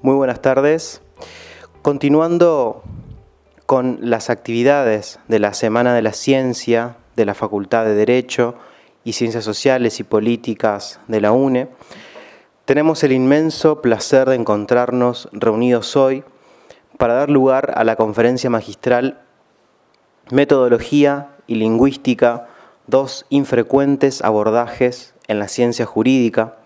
Muy buenas tardes. Continuando con las actividades de la Semana de la Ciencia de la Facultad de Derecho y Ciencias Sociales y Políticas de la UNE, tenemos el inmenso placer de encontrarnos reunidos hoy para dar lugar a la conferencia magistral Metodología y Lingüística, dos infrecuentes abordajes en la ciencia jurídica,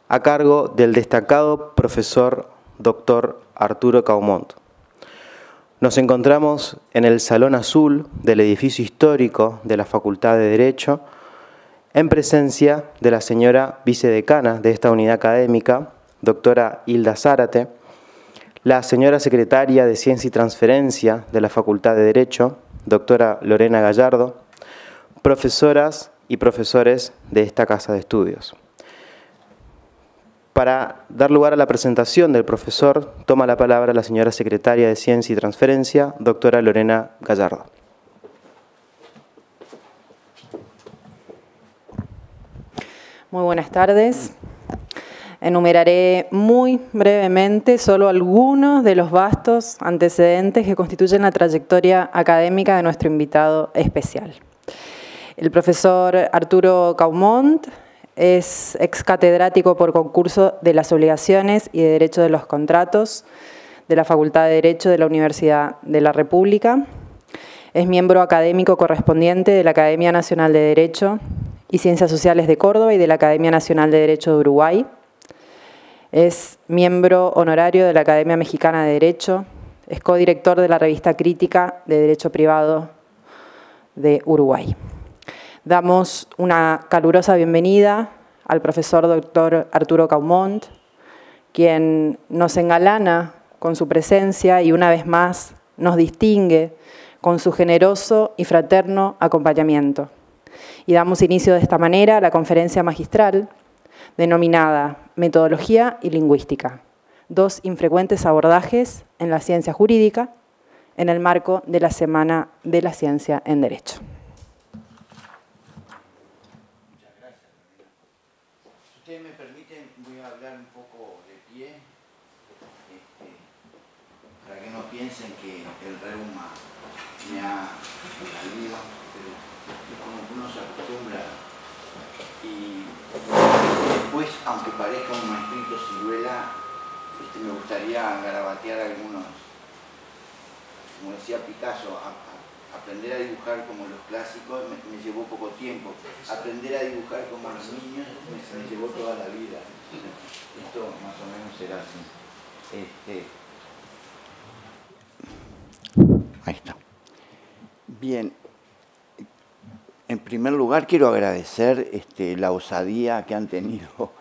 a cargo del destacado profesor Dr. Arturo Caumont. Nos encontramos en el Salón Azul del edificio histórico de la Facultad de Derecho, en presencia de la señora vicedecana de esta unidad académica, doctora Hilda Zárate, la señora secretaria de Ciencia y Transferencia de la Facultad de Derecho, doctora Lorena Gallardo, profesoras y profesores de esta casa de estudios. Para dar lugar a la presentación del profesor, toma la palabra la señora secretaria de Ciencia y Transferencia, doctora Lorena Gallardo. Muy buenas tardes. Enumeraré muy brevemente solo algunos de los vastos antecedentes que constituyen la trayectoria académica de nuestro invitado especial. El profesor Arturo Caumont es ex catedrático por concurso de las obligaciones y de Derecho de los Contratos de la Facultad de Derecho de la Universidad de la República. Es miembro académico correspondiente de la Academia Nacional de Derecho y Ciencias Sociales de Córdoba y de la Academia Nacional de Derecho de Uruguay. Es miembro honorario de la Academia Mexicana de Derecho. Es codirector de la revista crítica de Derecho Privado de Uruguay. Damos una calurosa bienvenida al profesor doctor Arturo Caumont, quien nos engalana con su presencia y una vez más nos distingue con su generoso y fraterno acompañamiento. Y damos inicio de esta manera a la conferencia magistral denominada Metodología y Lingüística, dos infrecuentes abordajes en la ciencia jurídica en el marco de la Semana de la Ciencia en Derecho. Si ustedes me permiten, voy a hablar un poco de pie, para que no piensen que el reuma me ha salido, pero es como que uno se acostumbra. Y después, aunque parezca un maestrito ciruela, me gustaría garabatear algunos, como decía Picasso, aprender a dibujar como los clásicos me llevó poco tiempo. Aprender a dibujar como los niños me llevó toda la vida. Esto más o menos será así. Ahí está. Bien. En primer lugar quiero agradecer la osadía que han tenido,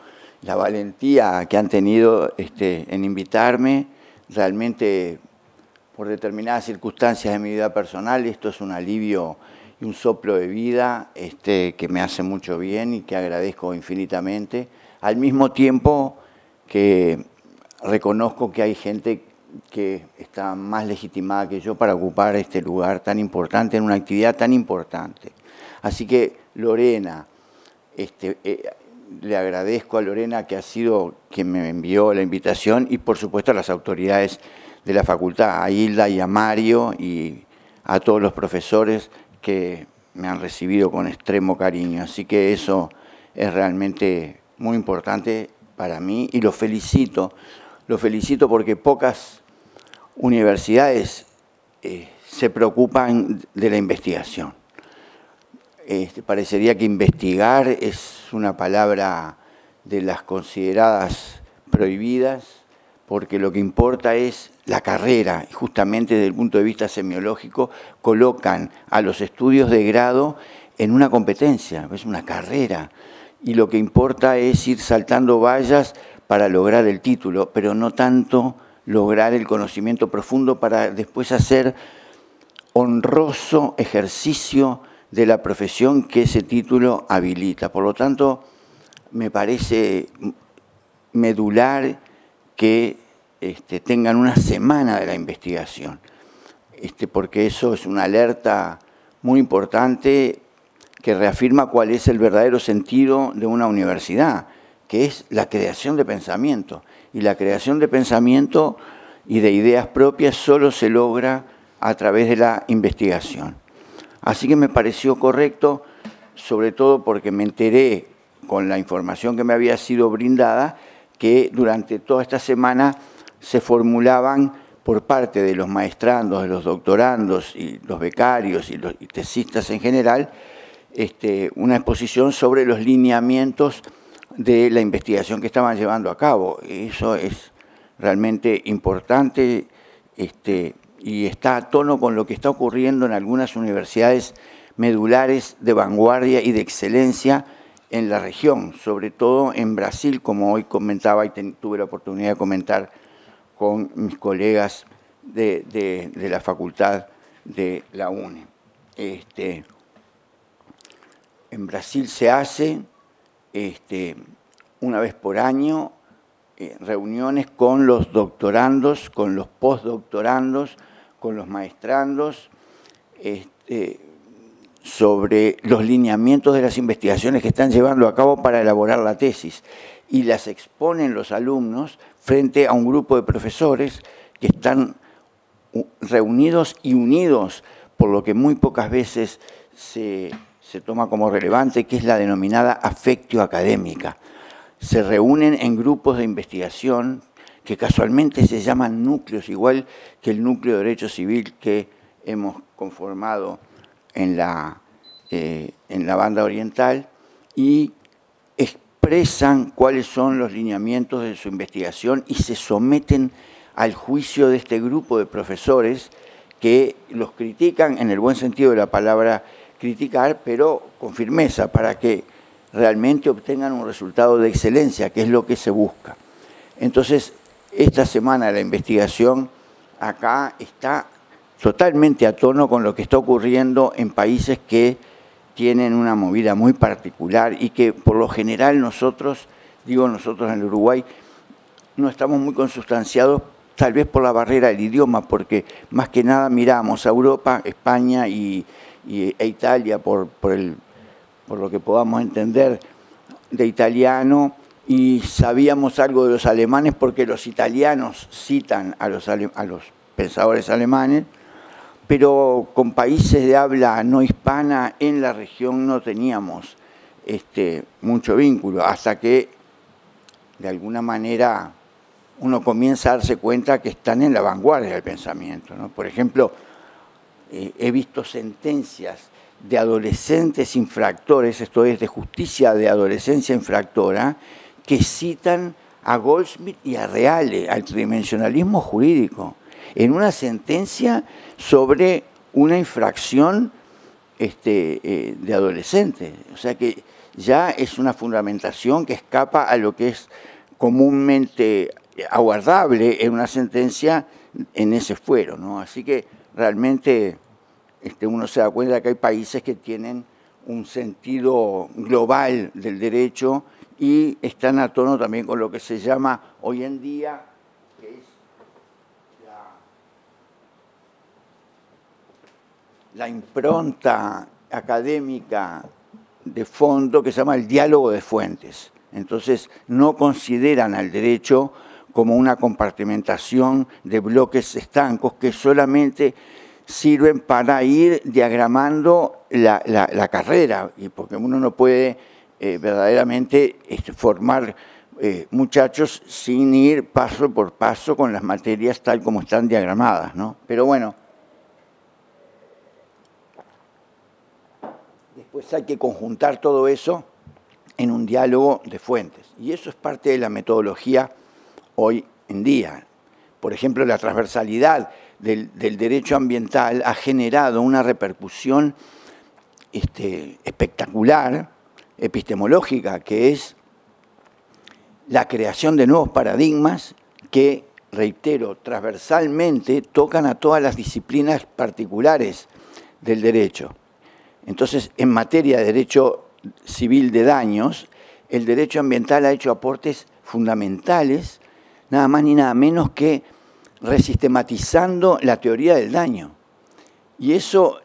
la valentía que han tenido en invitarme. Realmente, por determinadas circunstancias de mi vida personal, esto es un alivio y un soplo de vida que me hace mucho bien y que agradezco infinitamente. Al mismo tiempo que reconozco que hay gente que está más legitimada que yo para ocupar este lugar tan importante, en una actividad tan importante. Así que Lorena, le agradezco a Lorena que ha sido quien me envió la invitación y por supuesto a las autoridades de la facultad, a Hilda y a Mario y a todos los profesores que me han recibido con extremo cariño. Así que eso es realmente muy importante para mí y lo felicito porque pocas universidades se preocupan de la investigación. Parecería que investigar es una palabra de las consideradas prohibidas, porque lo que importa es la carrera, y justamente desde el punto de vista semiológico colocan a los estudios de grado en una competencia, es una carrera, y lo que importa es ir saltando vallas para lograr el título, pero no tanto lograr el conocimiento profundo para después hacer honroso ejercicio de la profesión que ese título habilita. Por lo tanto, me parece medular que tengan una semana de la investigación, porque eso es una alerta muy importante que reafirma cuál es el verdadero sentido de una universidad, que es la creación de pensamiento. Y la creación de pensamiento y de ideas propias solo se logra a través de la investigación. Así que me pareció correcto, sobre todo porque me enteré con la información que me había sido brindada, que durante toda esta semana se formulaban por parte de los maestrandos, de los doctorandos y los becarios y los tesistas en general, una exposición sobre los lineamientos de la investigación que estaban llevando a cabo. Eso es realmente importante y está a tono con lo que está ocurriendo en algunas universidades medulares de vanguardia y de excelencia en la región, sobre todo en Brasil, como hoy comentaba y tuve la oportunidad de comentar con mis colegas de la facultad de la UNE. En Brasil se hace una vez por año reuniones con los doctorandos, con los postdoctorandos, con los maestrandos, sobre los lineamientos de las investigaciones que están llevando a cabo para elaborar la tesis, y las exponen los alumnos frente a un grupo de profesores que están reunidos y unidos por lo que muy pocas veces se toma como relevante, que es la denominada affectio académica. Se reúnen en grupos de investigación que casualmente se llaman núcleos, igual que el núcleo de Derecho Civil que hemos conformado en la banda oriental, y expresan cuáles son los lineamientos de su investigación y se someten al juicio de este grupo de profesores que los critican en el buen sentido de la palabra criticar, pero con firmeza, para que realmente obtengan un resultado de excelencia, que es lo que se busca. Entonces, esta semana la investigación acá está totalmente a tono con lo que está ocurriendo en países que tienen una movida muy particular y que por lo general nosotros, digo nosotros en el Uruguay, no estamos muy consustanciados, tal vez por la barrera del idioma, porque más que nada miramos a Europa, España e Italia por lo que podamos entender de italiano, y sabíamos algo de los alemanes porque los italianos citan a los pensadores alemanes, pero con países de habla no hispana en la región no teníamos mucho vínculo, hasta que de alguna manera uno comienza a darse cuenta que están en la vanguardia del pensamiento, ¿no? Por ejemplo, he visto sentencias de adolescentes infractores, esto es, de justicia de adolescencia infractora, que citan a Goldsmith y a Reale, al tridimensionalismo jurídico, en una sentencia sobre una infracción de adolescentes. O sea que ya es una fundamentación que escapa a lo que es comúnmente aguardable en una sentencia en ese fuero, ¿no? Así que realmente uno se da cuenta de que hay países que tienen un sentido global del derecho y están a tono también con lo que se llama hoy en día, que es la impronta académica de fondo, que se llama el diálogo de fuentes. Entonces, no consideran al derecho como una compartimentación de bloques estancos que solamente sirven para ir diagramando la carrera, y porque uno no puede verdaderamente formar muchachos sin ir paso por paso con las materias tal como están diagramadas, ¿no? Pero bueno, después hay que conjuntar todo eso en un diálogo de fuentes, y eso es parte de la metodología hoy en día. Por ejemplo, la transversalidad del derecho ambiental ha generado una repercusión espectacular, epistemológica, que es la creación de nuevos paradigmas que, reitero, transversalmente tocan a todas las disciplinas particulares del derecho. Entonces, en materia de derecho civil de daños, el derecho ambiental ha hecho aportes fundamentales, nada más ni nada menos que resistematizando la teoría del daño. Y eso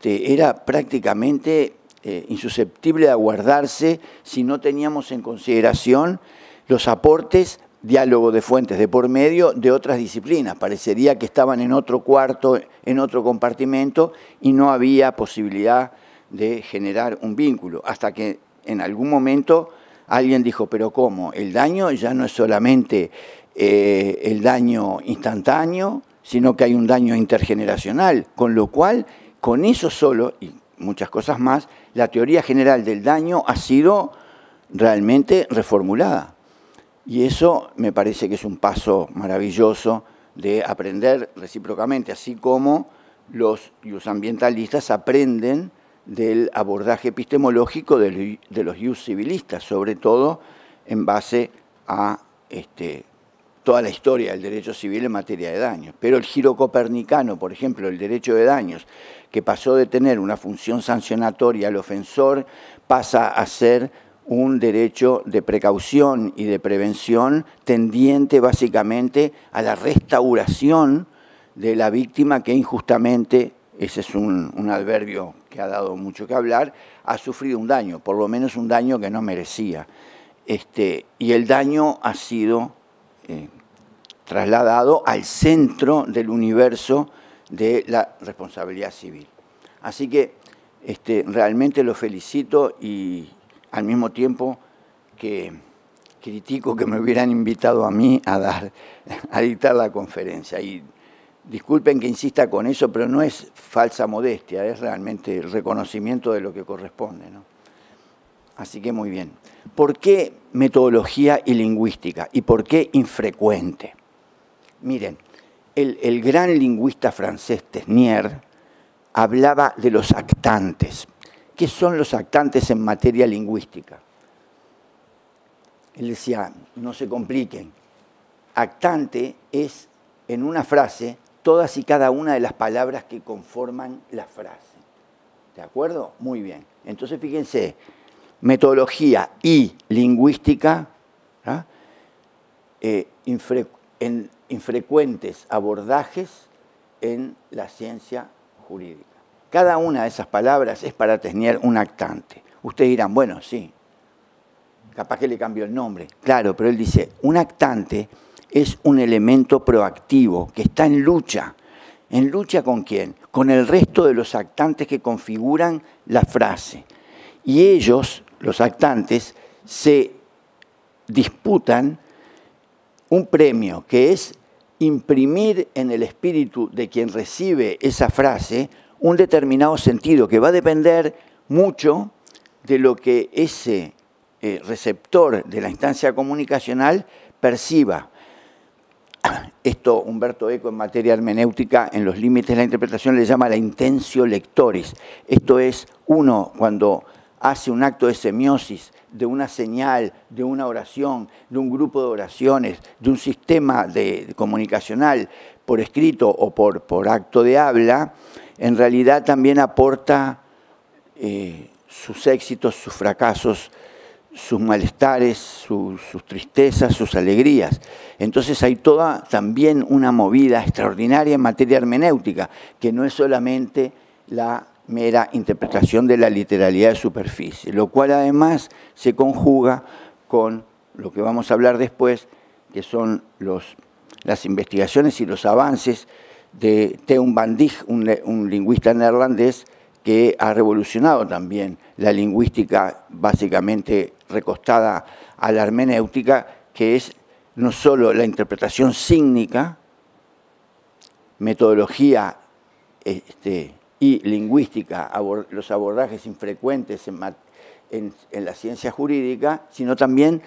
era prácticamente insusceptible de aguardarse si no teníamos en consideración los aportes diálogo de fuentes de por medio de otras disciplinas. Parecería que estaban en otro cuarto, en otro compartimento, y no había posibilidad de generar un vínculo. Hasta que en algún momento alguien dijo, pero ¿cómo? El daño ya no es solamente el daño instantáneo, sino que hay un daño intergeneracional, con lo cual, con eso solo, y muchas cosas más, la teoría general del daño ha sido realmente reformulada. Y eso me parece que es un paso maravilloso de aprender recíprocamente, así como los ambientalistas aprenden del abordaje epistemológico de los ius civilistas, sobre todo en base a toda la historia del derecho civil en materia de daños. Pero el giro copernicano, por ejemplo, el derecho de daños, que pasó de tener una función sancionatoria al ofensor, pasa a ser un derecho de precaución y de prevención tendiente básicamente a la restauración de la víctima que injustamente, ese es un adverbio que ha dado mucho que hablar, ha sufrido un daño, por lo menos un daño que no merecía. Y el daño ha sido trasladado al centro del universo de la responsabilidad civil. Así que realmente lo felicito y al mismo tiempo que critico que me hubieran invitado a mí a dictar la conferencia. Y disculpen que insista con eso, pero no es falsa modestia, es realmente el reconocimiento de lo que corresponde, ¿no? Así que muy bien. ¿Por qué metodología y lingüística? ¿Y por qué infrecuente? Miren, el gran lingüista francés Tesnier hablaba de los actantes. ¿Qué son los actantes en materia lingüística? Él decía, no se compliquen. Actante es, en una frase, todas y cada una de las palabras que conforman la frase. ¿De acuerdo? Muy bien. Entonces, fíjense, metodología y lingüística, ¿ah? Infrecuentes abordajes en la ciencia jurídica. Cada una de esas palabras es para Tesnier un actante. Ustedes dirán, bueno, sí, capaz que le cambió el nombre. Claro, pero él dice, un actante es un elemento proactivo que está en lucha. ¿En lucha con quién? Con el resto de los actantes que configuran la frase. Y ellos, los actantes, se disputan un premio que es imprimir en el espíritu de quien recibe esa frase un determinado sentido que va a depender mucho de lo que ese receptor de la instancia comunicacional perciba. Esto Humberto Eco en materia hermenéutica, en los límites de la interpretación, le llama la intentio lectoris. Esto es, uno cuando hace un acto de semiosis de una señal, de una oración, de un grupo de oraciones, de un sistema comunicacional por escrito o por acto de habla, en realidad también aporta sus éxitos, sus fracasos, sus malestares, sus tristezas, sus alegrías. Entonces hay toda también una movida extraordinaria en materia hermenéutica, que no es solamente la mera interpretación de la literalidad de superficie, lo cual además se conjuga con lo que vamos a hablar después, que son las investigaciones y los avances de Teun van Dijk, un lingüista neerlandés que ha revolucionado también la lingüística básicamente recostada a la hermenéutica, que es no solo la interpretación sígnica, metodología y lingüística, los abordajes infrecuentes en la ciencia jurídica, sino también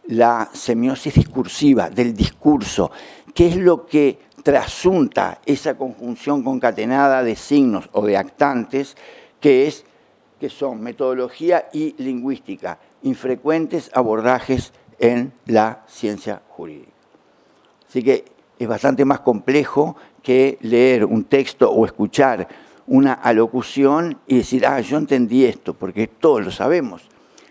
la semiosis discursiva del discurso, que es lo que trasunta esa conjunción concatenada de signos o de actantes, que son metodología y lingüística, infrecuentes abordajes en la ciencia jurídica. Así que es bastante más complejo que leer un texto o escuchar una alocución y decir, yo entendí esto, porque todos lo sabemos.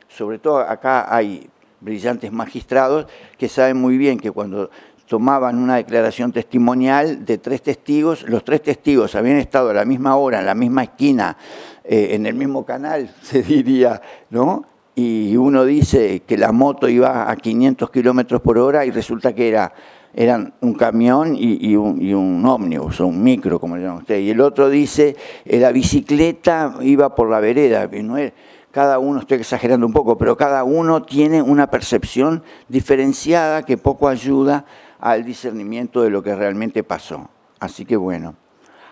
Sobre todo acá hay brillantes magistrados que saben muy bien que cuando tomaban una declaración testimonial de 3 testigos, los 3 testigos habían estado a la misma hora, en la misma esquina, en el mismo canal, se diría, ¿no? y uno dice que la moto iba a 500 kilómetros por hora y resulta que eran un camión y un ómnibus, o un micro, como le llaman ustedes. Y el otro dice, la bicicleta iba por la vereda. Cada uno, estoy exagerando un poco, pero cada uno tiene una percepción diferenciada que poco ayuda al discernimiento de lo que realmente pasó. Así que bueno.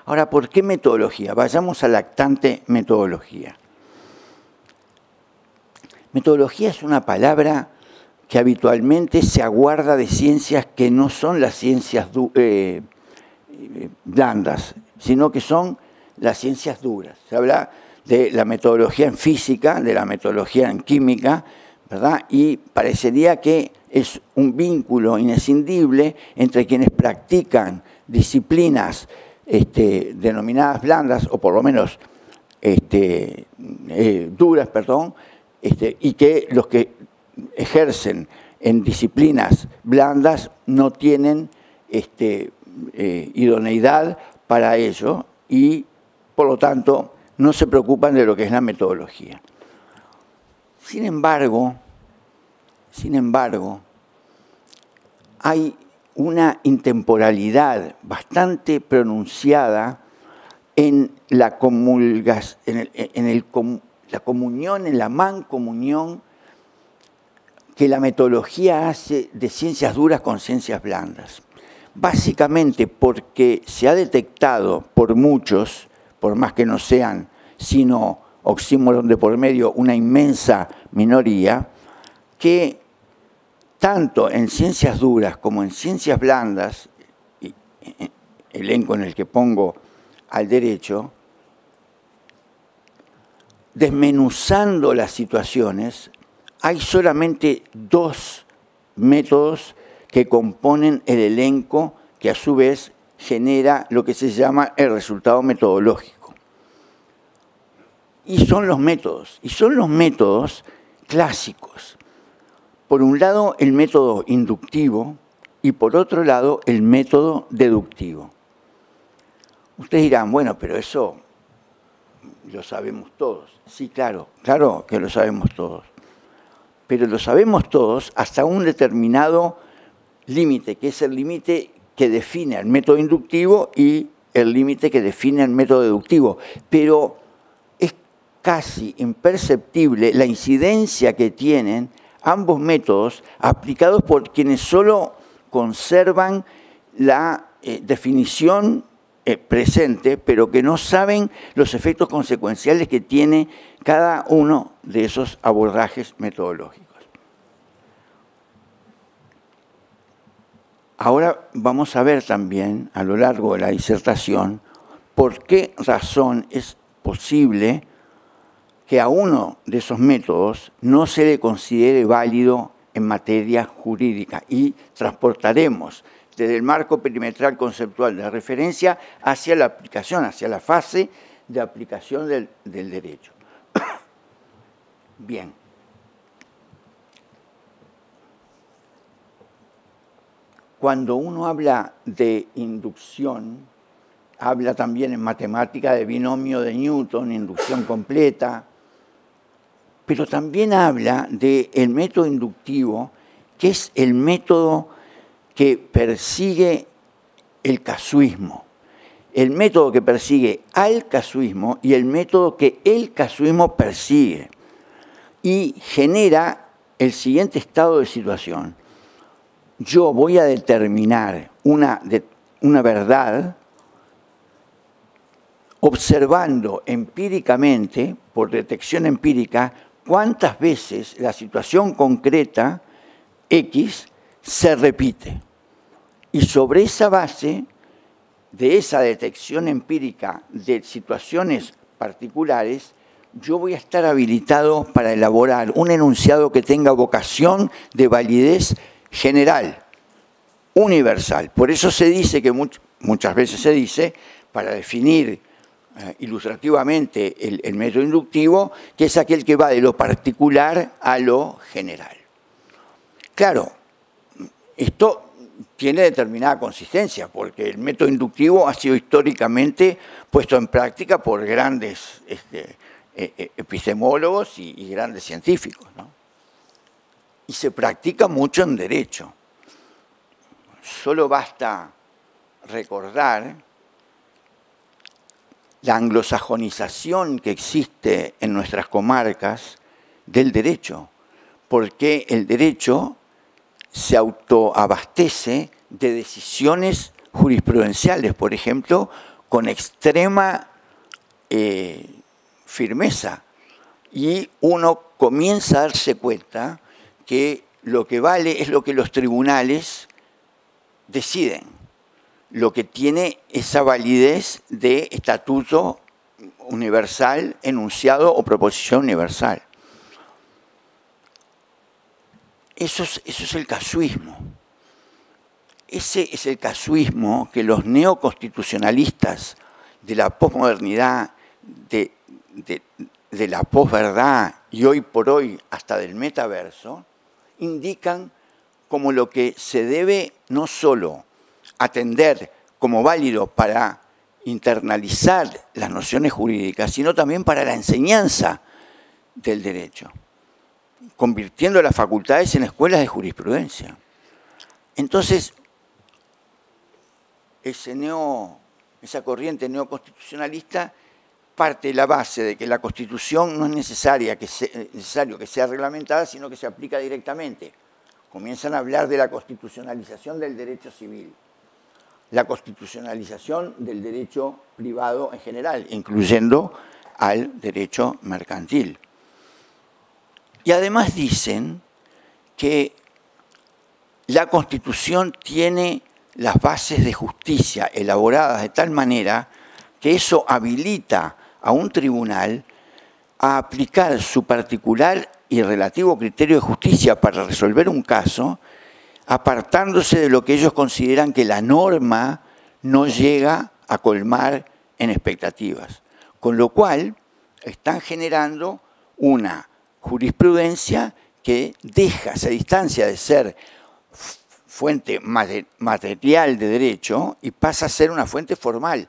Ahora, ¿por qué metodología? Vayamos a la lactante metodología. Metodología es una palabra que habitualmente se aguarda de ciencias que no son las ciencias blandas, sino que son las ciencias duras. Se habla de la metodología en física, de la metodología en química, ¿verdad? Y parecería que es un vínculo inescindible entre quienes practican disciplinas denominadas blandas, o por lo menos duras, perdón, y que los que ejercen en disciplinas blandas no tienen idoneidad para ello y, por lo tanto, no se preocupan de lo que es la metodología. Sin embargo, hay una intemporalidad bastante pronunciada en la comunión, en la mancomunión que la metodología hace de ciencias duras con ciencias blandas. Básicamente porque se ha detectado por muchos, por más que no sean sino oxímoron de por medio, una inmensa minoría, que tanto en ciencias duras como en ciencias blandas, elenco en el que pongo al derecho, desmenuzando las situaciones, hay solamente dos métodos que componen el elenco que a su vez genera lo que se llama el resultado metodológico. Y son los métodos clásicos. Por un lado, el método inductivo y por otro lado, el método deductivo. Ustedes dirán, bueno, pero eso lo sabemos todos. Sí, claro que lo sabemos todos. Pero lo sabemos todos hasta un determinado límite, que es el límite que define el método inductivo y el límite que define el método deductivo. Pero es casi imperceptible la incidencia que tienen ambos métodos aplicados por quienes solo conservan la definición presente, pero que no saben los efectos consecuenciales que tiene cada uno de esos abordajes metodológicos. Ahora vamos a ver también, a lo largo de la disertación, por qué razón es posible que a uno de esos métodos no se le considere válido en materia jurídica, y transportaremos desde el marco perimetral conceptual de referencia hacia la aplicación, hacia la fase de aplicación del derecho. Bien. Cuando uno habla de inducción, habla también en matemática de binomio de Newton, inducción completa, pero también habla del método inductivo, que es el método que persigue el casuismo, el método que persigue al casuismo y el método que el casuismo persigue, y genera el siguiente estado de situación. Yo voy a determinar una verdad observando empíricamente, por detección empírica, cuántas veces la situación concreta X se repite. Y sobre esa base de esa detección empírica de situaciones particulares, yo voy a estar habilitado para elaborar un enunciado que tenga vocación de validez general, universal. Por eso se dice que muchas veces se dice, para definir ilustrativamente el método inductivo, que es aquel que va de lo particular a lo general. Claro, esto tiene determinada consistencia, porque el método inductivo ha sido históricamente puesto en práctica por grandes epistemólogos y grandes científicos, ¿no? Y se practica mucho en derecho. Solo basta recordar la anglosajonización que existe en nuestras comarcas del derecho, porque el derecho se autoabastece de decisiones jurisprudenciales, por ejemplo, con extrema firmeza, y uno comienza a darse cuenta que lo que vale es lo que los tribunales deciden, lo que tiene esa validez de estatuto universal, enunciado o proposición universal. Eso es el casuismo. Ese es el casuismo que los neoconstitucionalistas de la posmodernidad, de la posverdad y hoy por hoy hasta del metaverso, indican como lo que se debe no solo atender como válido para internalizar las nociones jurídicas, sino también para la enseñanza del derecho, convirtiendo las facultades en escuelas de jurisprudencia. Entonces, esa corriente neoconstitucionalista parte de la base de que la Constitución no es necesario que sea reglamentada, sino que se aplica directamente. Comienzan a hablar de la constitucionalización del derecho civil, la constitucionalización del derecho privado en general, incluyendo al derecho mercantil. Y además dicen que la Constitución tiene las bases de justicia elaboradas de tal manera que eso habilita a un tribunal a aplicar su particular y relativo criterio de justicia para resolver un caso, apartándose de lo que ellos consideran que la norma no llega a colmar en expectativas. Con lo cual, están generando una jurisprudencia que se distancia de ser fuente material de derecho y pasa a ser una fuente formal.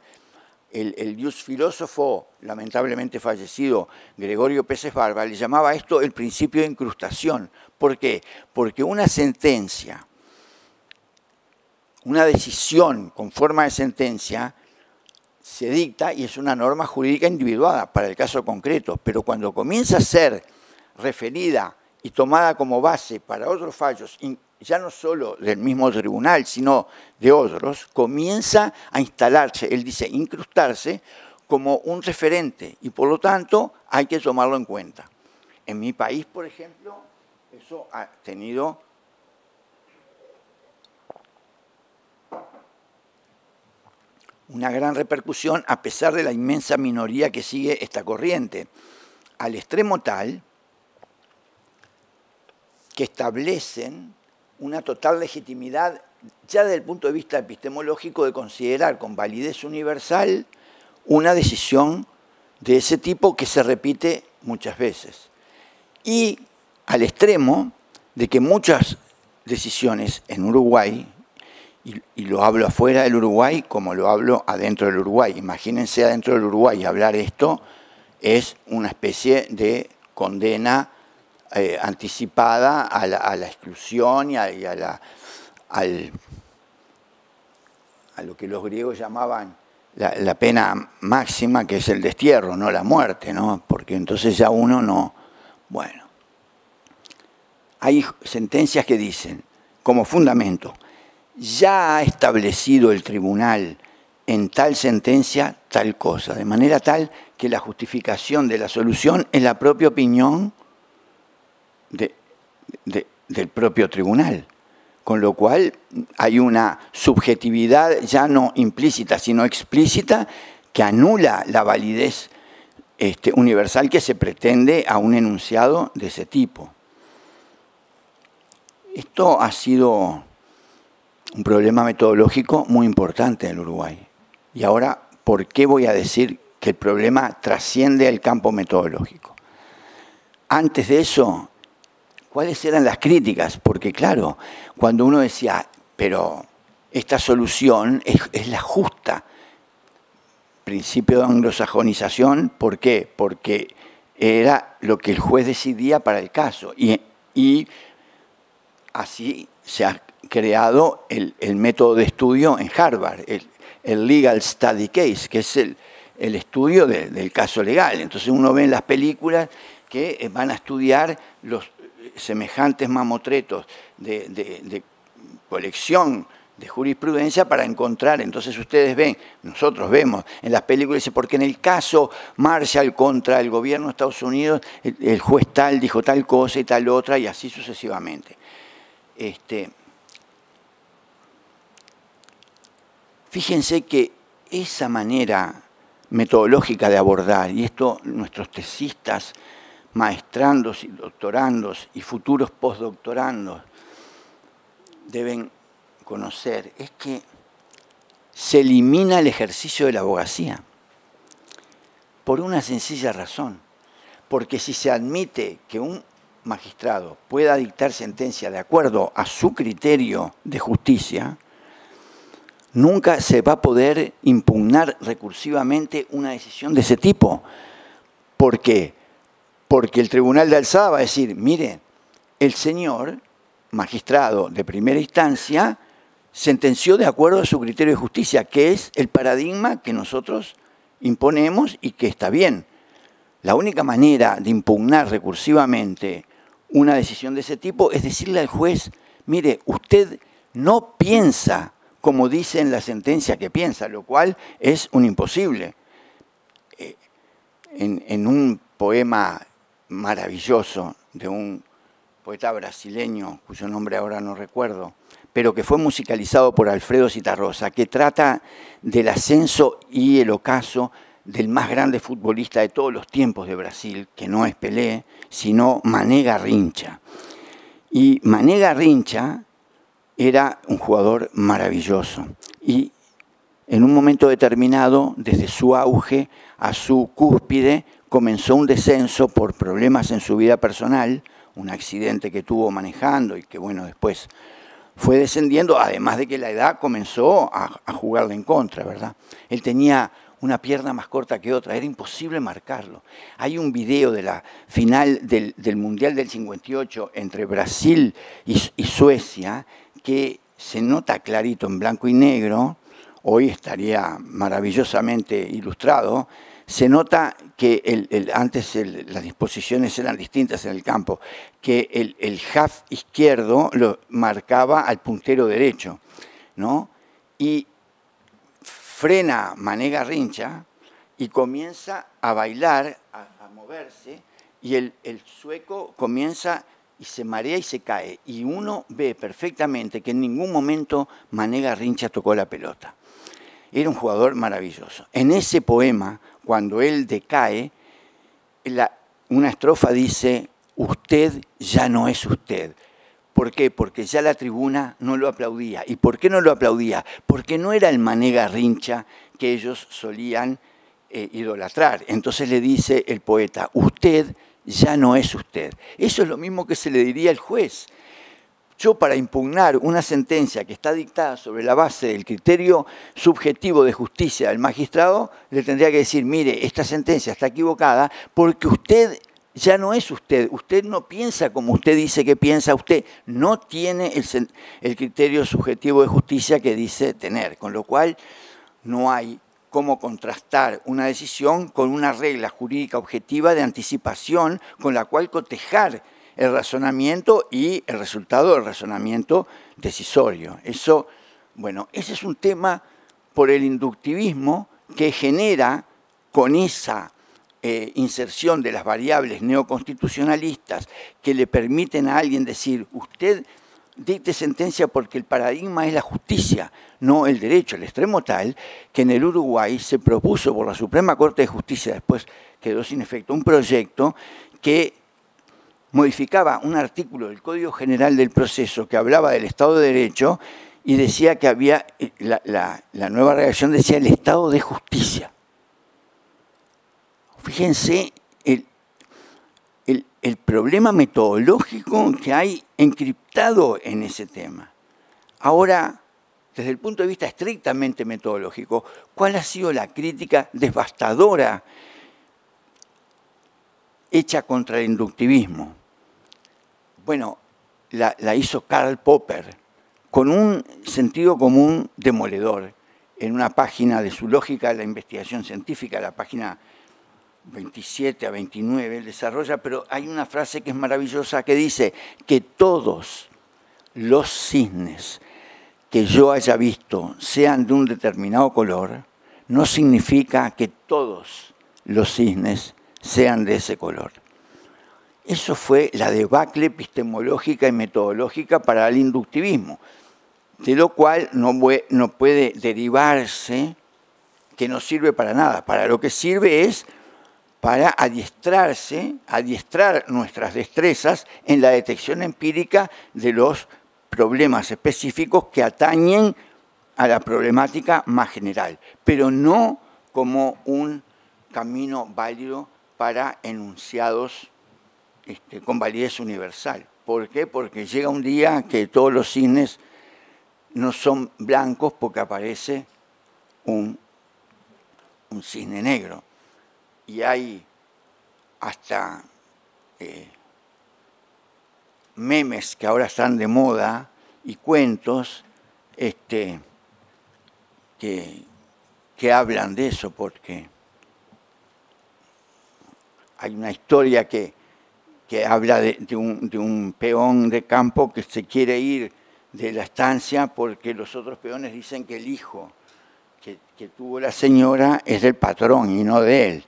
El dios filósofo, lamentablemente fallecido, Gregorio Peces Barba, le llamaba a esto el principio de incrustación. ¿Por qué? Porque una sentencia, una decisión con forma de sentencia, se dicta y es una norma jurídica individuada para el caso concreto, pero cuando comienza a ser referida y tomada como base para otros fallos, ya no solo del mismo tribunal, sino de otros, comienza a instalarse, él dice, incrustarse como un referente y por lo tanto hay que tomarlo en cuenta. En mi país, por ejemplo, eso ha tenido una gran repercusión a pesar de la inmensa minoría que sigue esta corriente, al extremo tal que establecen una total legitimidad ya desde el punto de vista epistemológico de considerar con validez universal una decisión de ese tipo que se repite muchas veces. Y al extremo de que muchas decisiones en Uruguay, y lo hablo afuera del Uruguay como lo hablo adentro del Uruguay, imagínense adentro del Uruguay hablar esto, es una especie de condena anticipada a la exclusión y a lo que los griegos llamaban la pena máxima, que es el destierro, no la muerte, ¿no? Porque entonces ya uno no... Bueno, hay sentencias que dicen, como fundamento, ya ha establecido el tribunal en tal sentencia tal cosa, de manera tal que la justificación de la solución es la propia opinión del propio tribunal, con lo cual hay una subjetividad ya no implícita, sino explícita, que anula la validez universal que se pretende a un enunciado de ese tipo. Esto ha sido un problema metodológico muy importante en el Uruguay. Y ahora, ¿por qué voy a decir que el problema trasciende el campo metodológico? Antes de eso, ¿cuáles eran las críticas? Porque claro, cuando uno decía, pero esta solución es la justa, principio de anglosajonización, ¿por qué? Porque era lo que el juez decidía para el caso. Y así se ha creado el método de estudio en Harvard, el Legal Study Case, que es el estudio del caso legal. Entonces uno ve en las películas que van a estudiar los semejantes mamotretos de colección de jurisprudencia para encontrar. Entonces ustedes ven, nosotros vemos en las películas, dice, porque en el caso Marshall contra el gobierno de Estados Unidos, el juez tal dijo tal cosa y tal otra, y así sucesivamente. Fíjense que esa manera metodológica de abordar, y esto nuestros tesistas, maestrandos y doctorandos y futuros postdoctorandos deben conocer, es que se elimina el ejercicio de la abogacía por una sencilla razón, porque si se admite que un magistrado pueda dictar sentencia de acuerdo a su criterio de justicia, nunca se va a poder impugnar recursivamente una decisión de ese tipo. ¿Por qué? Porque el tribunal de alzada va a decir, mire, el señor magistrado de primera instancia sentenció de acuerdo a su criterio de justicia, que es el paradigma que nosotros imponemos y que está bien. La única manera de impugnar recursivamente una decisión de ese tipo es decirle al juez, mire, usted no piensa como dice en la sentencia que piensa, lo cual es un imposible. En un poema maravilloso de un poeta brasileño, cuyo nombre ahora no recuerdo, pero que fue musicalizado por Alfredo Zitarrosa, que trata del ascenso y el ocaso del más grande futbolista de todos los tiempos de Brasil, que no es Pelé, sino Mané Garrincha. Y Mané Garrincha era un jugador maravilloso y en un momento determinado, desde su auge a su cúspide, comenzó un descenso por problemas en su vida personal, un accidente que tuvo manejando y que bueno, después fue descendiendo, además de que la edad comenzó a jugarle en contra, ¿verdad? Él tenía una pierna más corta que otra, era imposible marcarlo. Hay un video de la final del Mundial del 58 entre Brasil y Suecia que se nota clarito en blanco y negro, hoy estaría maravillosamente ilustrado, se nota que antes las disposiciones eran distintas en el campo, que el half izquierdo lo marcaba al puntero derecho, ¿no? Y frena Mané Garrincha y comienza a bailar, a moverse, y el sueco comienza y se marea y se cae. Y uno ve perfectamente que en ningún momento Mané Garrincha tocó la pelota. Era un jugador maravilloso. En ese poema, cuando él decae, una estrofa dice, usted ya no es usted. ¿Por qué? Porque ya la tribuna no lo aplaudía. ¿Y por qué no lo aplaudía? Porque no era el Mané Garrincha que ellos solían idolatrar. Entonces le dice el poeta, usted ya no es usted. Eso es lo mismo que se le diría al juez. Yo, para impugnar una sentencia que está dictada sobre la base del criterio subjetivo de justicia del magistrado, le tendría que decir, mire, esta sentencia está equivocada porque usted ya no es usted. Usted no piensa como usted dice que piensa. Usted no tiene el criterio subjetivo de justicia que dice tener. Con lo cual, no hay cómo contrastar una decisión con una regla jurídica objetiva de anticipación con la cual cotejar el razonamiento y el resultado del razonamiento decisorio. Eso, bueno, ese es un tema por el inductivismo que genera con esa inserción de las variables neoconstitucionalistas que le permiten a alguien decir, usted dicte sentencia porque el paradigma es la justicia, no el derecho, al extremo tal que en el Uruguay se propuso por la Suprema Corte de Justicia, después quedó sin efecto, un proyecto que modificaba un artículo del Código General del Proceso que hablaba del Estado de Derecho y decía que había, la nueva redacción decía el Estado de Justicia. Fíjense el problema metodológico que hay encriptado en ese tema. Ahora, desde el punto de vista estrictamente metodológico, ¿cuál ha sido la crítica devastadora hecha contra el inductivismo. Bueno, la hizo Karl Popper con un sentido común demoledor. En una página de su Lógica de la Investigación Científica, la página 27 a 29, él desarrolla, pero hay una frase que es maravillosa que dice que todos los cisnes que yo haya visto sean de un determinado color, no significa que todos los cisnes sean de ese color. Eso fue la debacle epistemológica y metodológica para el inductivismo, de lo cual no puede derivarse que no sirve para nada. Para lo que sirve es para adiestrar nuestras destrezas en la detección empírica de los problemas específicos que atañen a la problemática más general, pero no como un camino válido para enunciados con validez universal. ¿Por qué? Porque llega un día que todos los cisnes no son blancos porque aparece un cisne negro. Y hay hasta memes que ahora están de moda y cuentos que hablan de eso, porque hay una historia que habla de un peón de campo que se quiere ir de la estancia porque los otros peones dicen que el hijo que tuvo la señora es del patrón y no de él.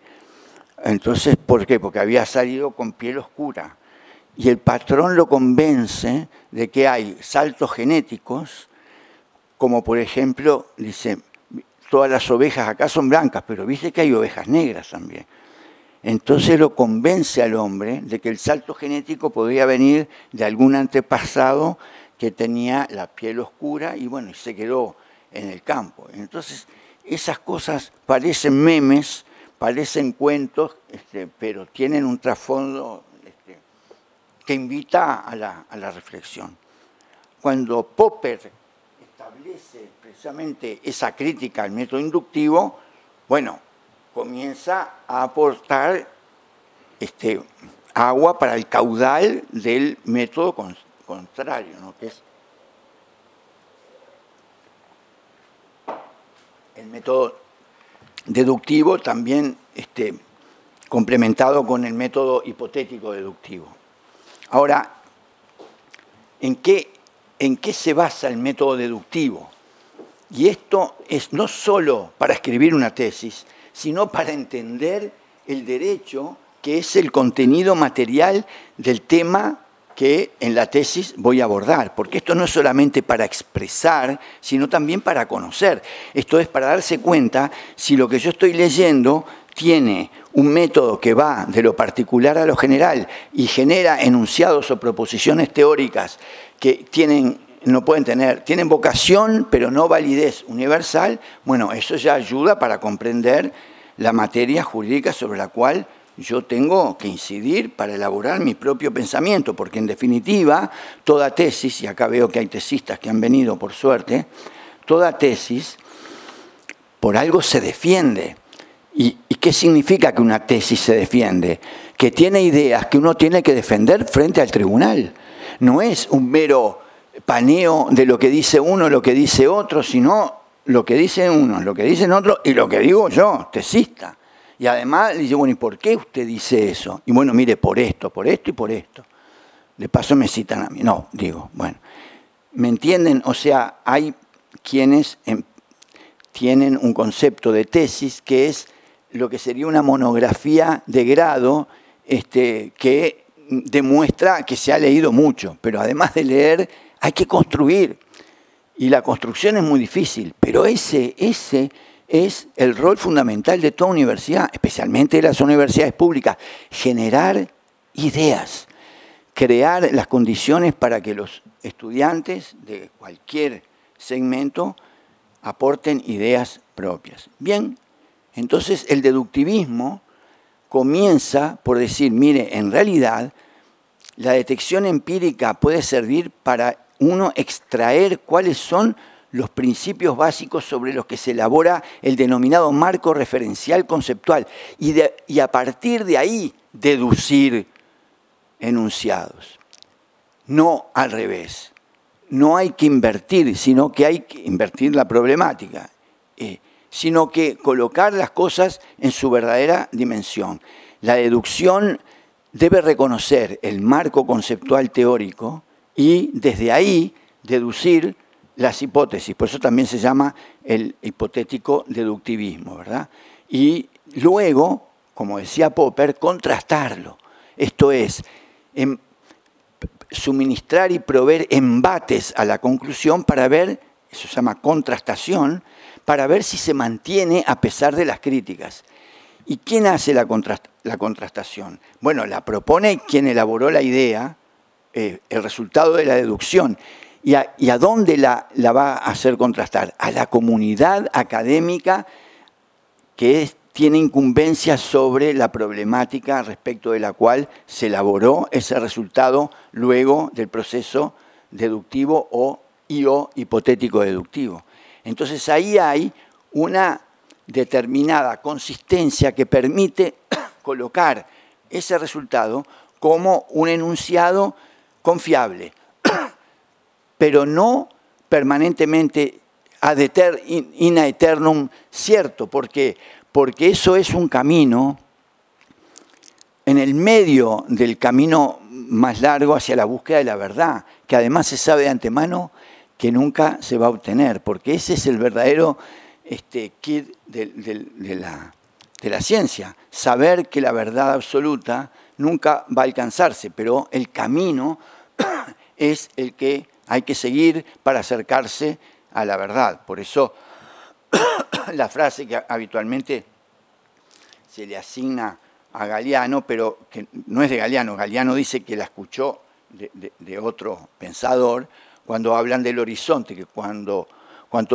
Entonces, ¿por qué? Porque había salido con piel oscura. Y el patrón lo convence de que hay saltos genéticos, como por ejemplo, dice, todas las ovejas acá son blancas, pero viste que hay ovejas negras también. Entonces lo convence al hombre de que el salto genético podría venir de algún antepasado que tenía la piel oscura y bueno, se quedó en el campo. Entonces, esas cosas parecen memes, parecen cuentos, pero tienen un trasfondo que invita a la reflexión. Cuando Popper establece precisamente esa crítica al método inductivo, bueno, comienza a aportar agua para el caudal del método contrario, ¿no? Que es el método deductivo, también complementado con el método hipotético deductivo. Ahora, ¿en qué se basa el método deductivo? Y esto es no solo para escribir una tesis, sino para entender el derecho, que es el contenido material del tema que en la tesis voy a abordar, porque esto no es solamente para expresar, sino también para conocer. Esto es para darse cuenta si lo que yo estoy leyendo tiene un método que va de lo particular a lo general y genera enunciados o proposiciones teóricas que tienen vocación, pero no validez universal. Bueno, eso ya ayuda para comprender la materia jurídica sobre la cual yo tengo que incidir para elaborar mi propio pensamiento, porque en definitiva, toda tesis, y acá veo que hay tesistas que han venido por suerte, toda tesis por algo se defiende. ¿Y qué significa que una tesis se defiende? Que tiene ideas que uno tiene que defender frente al tribunal. No es un mero paneo de lo que dice uno, lo que dice otro, sino lo que dice uno, lo que dicen otros y lo que digo yo, tesista. Y además le digo, bueno, ¿y por qué usted dice eso? Y bueno, mire, por esto y por esto. De paso me citan a mí. No, digo, bueno. ¿Me entienden? O sea, hay quienes tienen un concepto de tesis que es lo que sería una monografía de grado que demuestra que se ha leído mucho. Pero además de leer, hay que construir. Y la construcción es muy difícil, pero ese es el rol fundamental de toda universidad, especialmente de las universidades públicas, generar ideas, crear las condiciones para que los estudiantes de cualquier segmento aporten ideas propias. Bien, entonces el deductivismo comienza por decir, mire, en realidad la detección empírica puede servir para uno extraer cuáles son los principios básicos sobre los que se elabora el denominado marco referencial conceptual. Y a partir de ahí, deducir enunciados. No al revés. No hay que invertir, sino que hay que invertir la problemática, sino que colocar las cosas en su verdadera dimensión. La deducción debe reconocer el marco conceptual teórico y desde ahí deducir las hipótesis. Por eso también se llama el hipotético deductivismo, ¿verdad? Y luego, como decía Popper, contrastarlo. Esto es, suministrar y proveer embates a la conclusión para ver, eso se llama contrastación, para ver si se mantiene a pesar de las críticas. ¿Y quién hace la contrastación? Bueno, la propone quien elaboró la idea, el resultado de la deducción. ¿Y a dónde la va a hacer contrastar? A la comunidad académica que tiene incumbencia sobre la problemática respecto de la cual se elaboró ese resultado luego del proceso deductivo o hipotético deductivo. Entonces ahí hay una determinada consistencia que permite colocar ese resultado como un enunciado confiable, pero no permanentemente ad aeternum cierto, porque eso es un camino en el medio del camino más largo hacia la búsqueda de la verdad, que además se sabe de antemano que nunca se va a obtener, porque ese es el verdadero kit de la ciencia, saber que la verdad absoluta nunca va a alcanzarse, pero el camino es el que hay que seguir para acercarse a la verdad. Por eso la frase que habitualmente se le asigna a Galeano, pero que no es de Galeano. Galeano dice que la escuchó de otro pensador cuando hablan del horizonte, que cuanto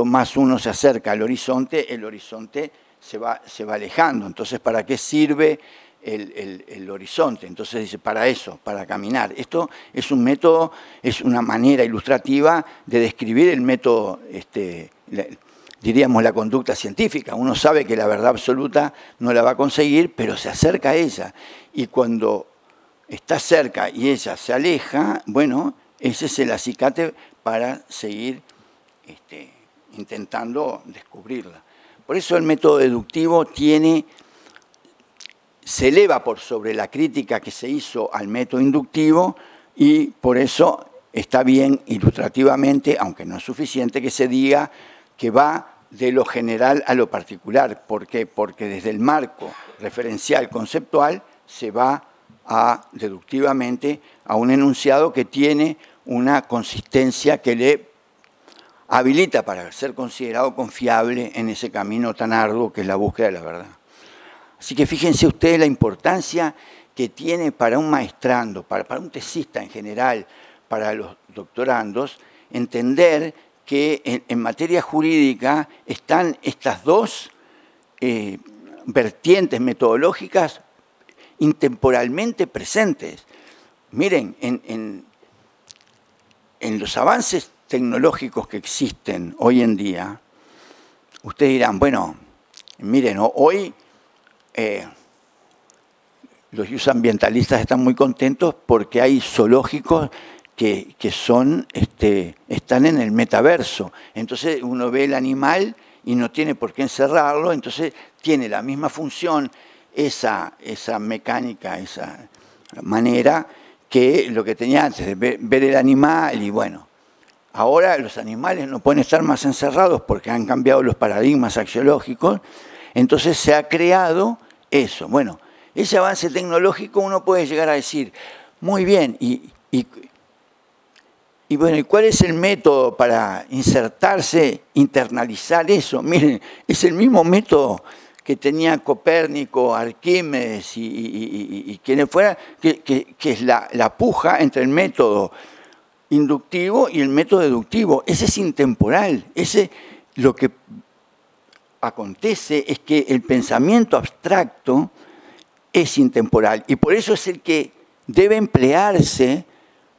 más uno se acerca al horizonte, el horizonte se va alejando. Entonces, ¿para qué sirve el horizonte? Entonces dice, para eso, para caminar. Esto es un método, es una manera ilustrativa de describir el método, diríamos la conducta científica. Uno sabe que la verdad absoluta no la va a conseguir, pero se acerca a ella. Y cuando está cerca y ella se aleja, bueno, ese es el acicate para seguir intentando descubrirla. Por eso el método deductivo se eleva por sobre la crítica que se hizo al método inductivo y por eso está bien ilustrativamente, aunque no es suficiente, que se diga que va de lo general a lo particular. ¿Por qué? Porque desde el marco referencial conceptual se va deductivamente a un enunciado que tiene una consistencia que le habilita para ser considerado confiable en ese camino tan arduo que es la búsqueda de la verdad. Así que fíjense ustedes la importancia que tiene para un maestrando, para un tesista en general, para los doctorandos, entender que en materia jurídica están estas dos vertientes metodológicas intemporalmente presentes. Miren, en los avances tecnológicos que existen hoy en día, ustedes dirán, bueno, miren, hoy los ambientalistas están muy contentos porque hay zoológicos que están en el metaverso. Entonces uno ve el animal y no tiene por qué encerrarlo, entonces tiene la misma función esa mecánica, esa manera que lo que tenía antes, de ver el animal. Y bueno, ahora los animales no pueden estar más encerrados porque han cambiado los paradigmas axiológicos, entonces se ha creado eso. Bueno, ese avance tecnológico uno puede llegar a decir, muy bien, y bueno, ¿y cuál es el método para insertarse, internalizar eso? Miren, es el mismo método que tenía Copérnico, Arquímedes y quienes fueran, que es la puja entre el método inductivo y el método deductivo. Ese es intemporal. Lo que acontece es que el pensamiento abstracto es intemporal y por eso es el que debe emplearse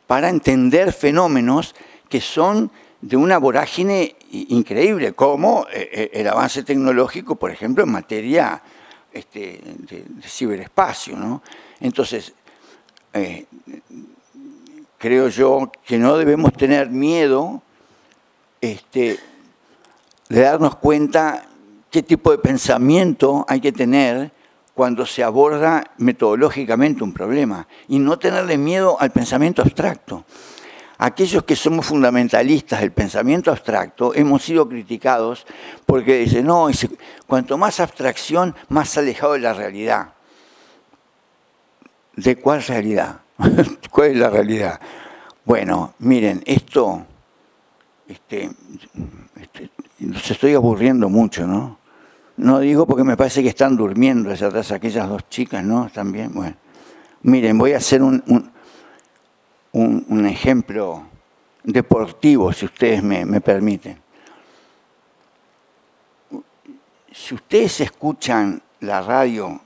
para entender fenómenos que son de una vorágine increíble, como el avance tecnológico, por ejemplo, en materia de ciberespacio, ¿no? Entonces, creo yo que no debemos tener miedo de darnos cuenta qué tipo de pensamiento hay que tener cuando se aborda metodológicamente un problema y no tenerle miedo al pensamiento abstracto. Aquellos que somos fundamentalistas del pensamiento abstracto hemos sido criticados porque dicen, no, cuanto más abstracción, más alejado de la realidad. ¿De cuál realidad? ¿Cuál es la realidad? Bueno, miren, esto, los estoy aburriendo mucho, ¿no? No digo porque me parece que están durmiendo allá atrás aquellas dos chicas, ¿no? ¿Están bien? Bueno, miren, voy a hacer un ejemplo deportivo, si ustedes me permiten. Si ustedes escuchan la radio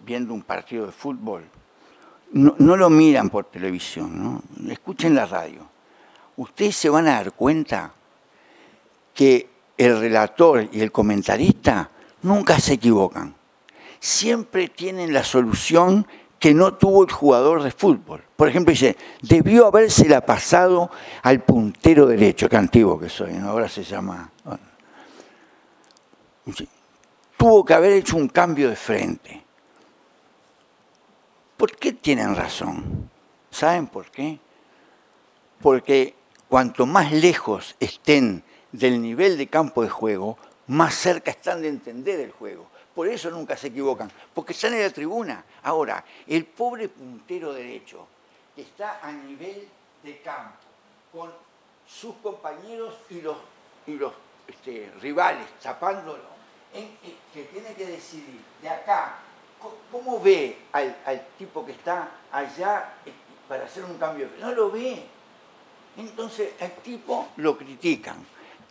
viendo un partido de fútbol, no lo miran por televisión, ¿no? Escuchen la radio. Ustedes se van a dar cuenta que el relator y el comentarista nunca se equivocan. Siempre tienen la solución que no tuvo el jugador de fútbol. Por ejemplo, dice, debió habérsela pasado al puntero derecho, qué antiguo que soy, ¿no? Ahora se llama... Bueno. Tuvo que haber hecho un cambio de frente. ¿Por qué tienen razón? ¿Saben por qué? Porque cuanto más lejos estén del nivel de campo de juego, más cerca están de entender el juego. Por eso nunca se equivocan, porque están en la tribuna. Ahora, el pobre puntero derecho, que está a nivel de campo, con sus compañeros y los rivales tapándolo, que tiene que decidir de acá, ¿cómo ve al tipo que está allá para hacer un cambio? No lo ve. Entonces, al tipo lo critican.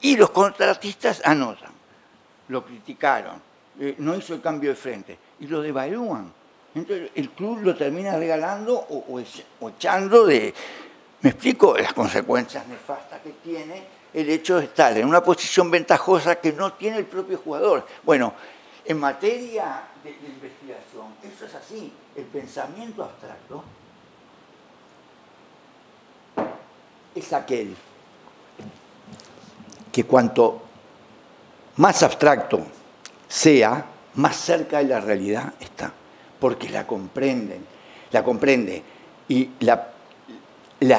Y los contratistas anotan. Lo criticaron. No hizo el cambio de frente. Y lo devalúan. Entonces, el club lo termina regalando o echando de... ¿Me explico? Las consecuencias nefastas que tiene el hecho de estar en una posición ventajosa que no tiene el propio jugador. Bueno, en materia de investigación, eso es así. El pensamiento abstracto es aquel que cuanto más abstracto sea, más cerca de la realidad está, porque la comprende y la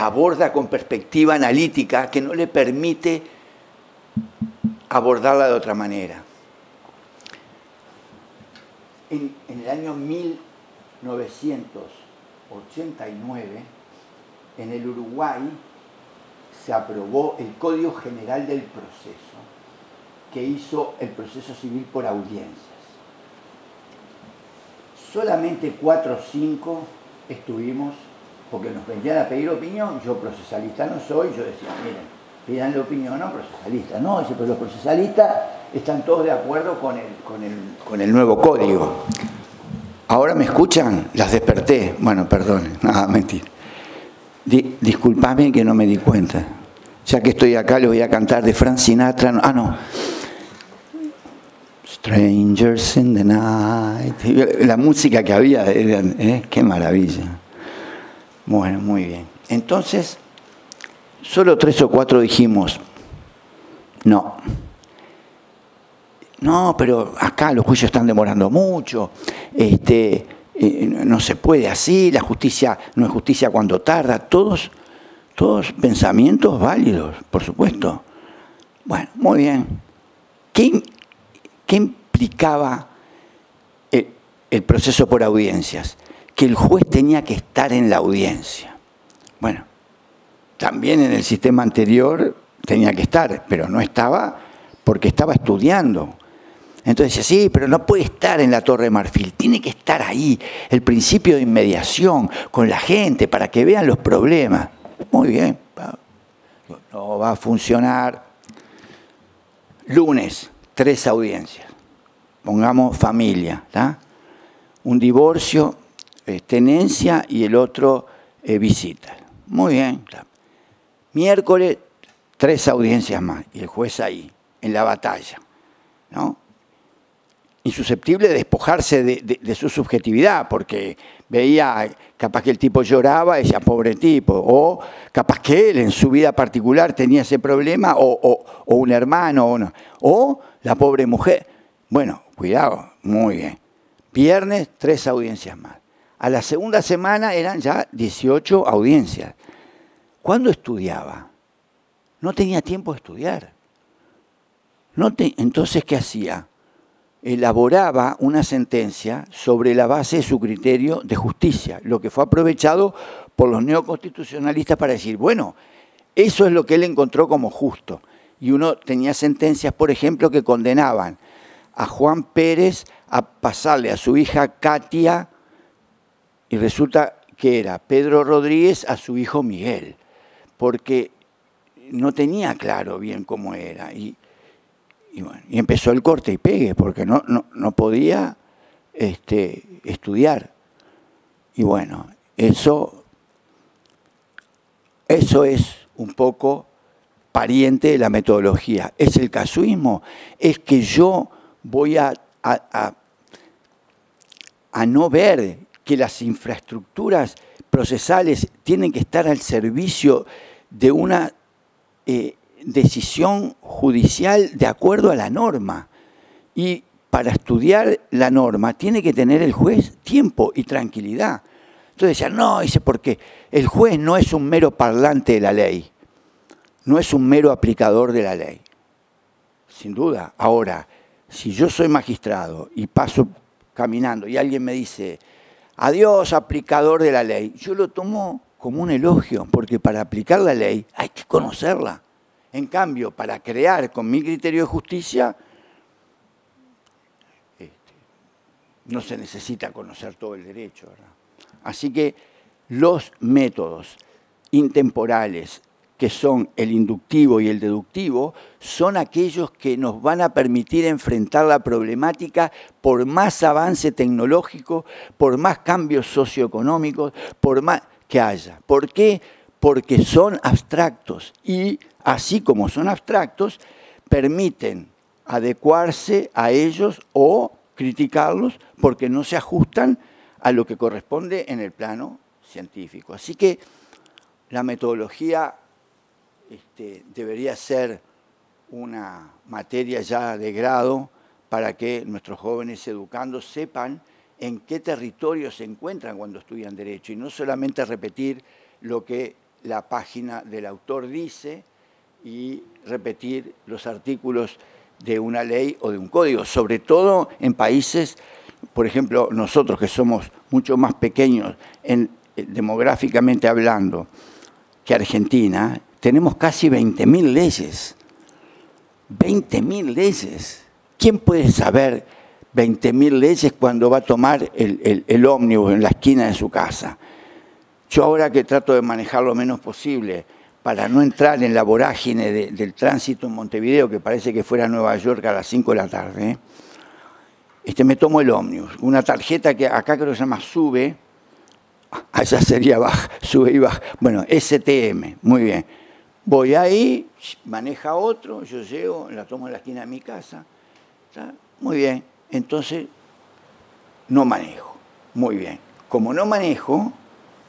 aborda con perspectiva analítica que no le permite abordarla de otra manera. En el año 1989, en el Uruguay, se aprobó el Código General del Proceso, que hizo el proceso civil por audiencias. Solamente 4 o 5 estuvimos, porque nos venían a pedir opinión. Yo procesalista no soy, yo decía, miren, pidanle opinión a un procesalista. No, dice, pero los procesalistas están todos de acuerdo con el nuevo código. ¿Ahora me escuchan? Las desperté. Bueno, perdón, nada, mentira. Disculpame que no me di cuenta. Ya que estoy acá, les voy a cantar de Frank Sinatra. No. Strangers in the night. La música que había, qué maravilla. Bueno, muy bien. Entonces, solo 3 o 4 dijimos, no, pero acá los juicios están demorando mucho, no se puede así, la justicia no es justicia cuando tarda, todos pensamientos válidos, por supuesto. Bueno, muy bien. ¿Qué implicaba el proceso por audiencias? Que el juez tenía que estar en la audiencia. Bueno, también en el sistema anterior tenía que estar, pero no estaba porque estaba estudiando. Entonces decía, sí, pero no puede estar en la Torre de Marfil, tiene que estar ahí, el principio de inmediación con la gente para que vean los problemas. Muy bien, no va a funcionar. Lunes, 3 audiencias. Pongamos familia, ¿tá? Un divorcio, tenencia y el otro visita. Muy bien. ¿Tá? Miércoles, 3 audiencias más y el juez ahí, en la batalla, ¿no? Insusceptible de despojarse de su subjetividad, porque veía, capaz que el tipo lloraba y decía, pobre tipo, o capaz que él en su vida particular tenía ese problema, o un hermano, o la pobre mujer. Bueno, cuidado, muy bien. Viernes, 3 audiencias más. A la segunda semana eran ya 18 audiencias. ¿Cuándo estudiaba? No tenía tiempo de estudiar. Entonces, ¿qué hacía? Elaboraba una sentencia sobre la base de su criterio de justicia, lo que fue aprovechado por los neoconstitucionalistas para decir, bueno, eso es lo que él encontró como justo. Y uno tenía sentencias, por ejemplo, que condenaban a Juan Pérez a pasarle a su hija Katia, y resulta que era Pedro Rodríguez a su hijo Miguel, porque no tenía claro bien cómo era. Y bueno, y empezó el corte y pegue, porque no podía estudiar. Y bueno, eso es un poco pariente de la metodología. ¿Es el casuismo? Es que yo voy a no ver que las infraestructuras procesales tienen que estar al servicio de una decisión judicial de acuerdo a la norma. Y para estudiar la norma tiene que tener el juez tiempo y tranquilidad. Entonces decían, no, dice, porque el juez no es un mero parlante de la ley, no es un mero aplicador de la ley. Sin duda. Ahora, si yo soy magistrado y paso caminando y alguien me dice, adiós, aplicador de la ley, yo lo tomo como un elogio, porque para aplicar la ley hay que conocerla. En cambio, para crear con mi criterio de justicia, no se necesita conocer todo el derecho, ¿verdad? Así que los métodos intemporales, que son el inductivo y el deductivo, son aquellos que nos van a permitir enfrentar la problemática por más avance tecnológico, por más cambios socioeconómicos, por más que haya. ¿Por qué? Porque son abstractos y, así como son abstractos, permiten adecuarse a ellos o criticarlos porque no se ajustan a lo que corresponde en el plano científico. Así que la metodología debería ser una materia ya de grado para que nuestros jóvenes educandos sepan en qué territorio se encuentran cuando estudian Derecho y no solamente repetir lo que la página del autor dice y repetir los artículos de una ley o de un código, sobre todo en países, por ejemplo, nosotros que somos mucho más pequeños demográficamente hablando que Argentina, tenemos casi 20.000 leyes. 20.000 leyes. ¿Quién puede saber 20.000 leyes cuando va a tomar el ómnibus en la esquina de su casa? Yo ahora que trato de manejar lo menos posible para no entrar en la vorágine del tránsito en Montevideo, que parece que fuera a Nueva York a las 5 de la tarde, me tomo el ómnibus. Una tarjeta que acá creo que se llama SUBE, allá sería baja, sube y baja. Bueno, STM, muy bien. Voy ahí, maneja otro, yo llego, la tomo en la esquina de mi casa. ¿Está? Muy bien, entonces no manejo. Muy bien. Como no manejo,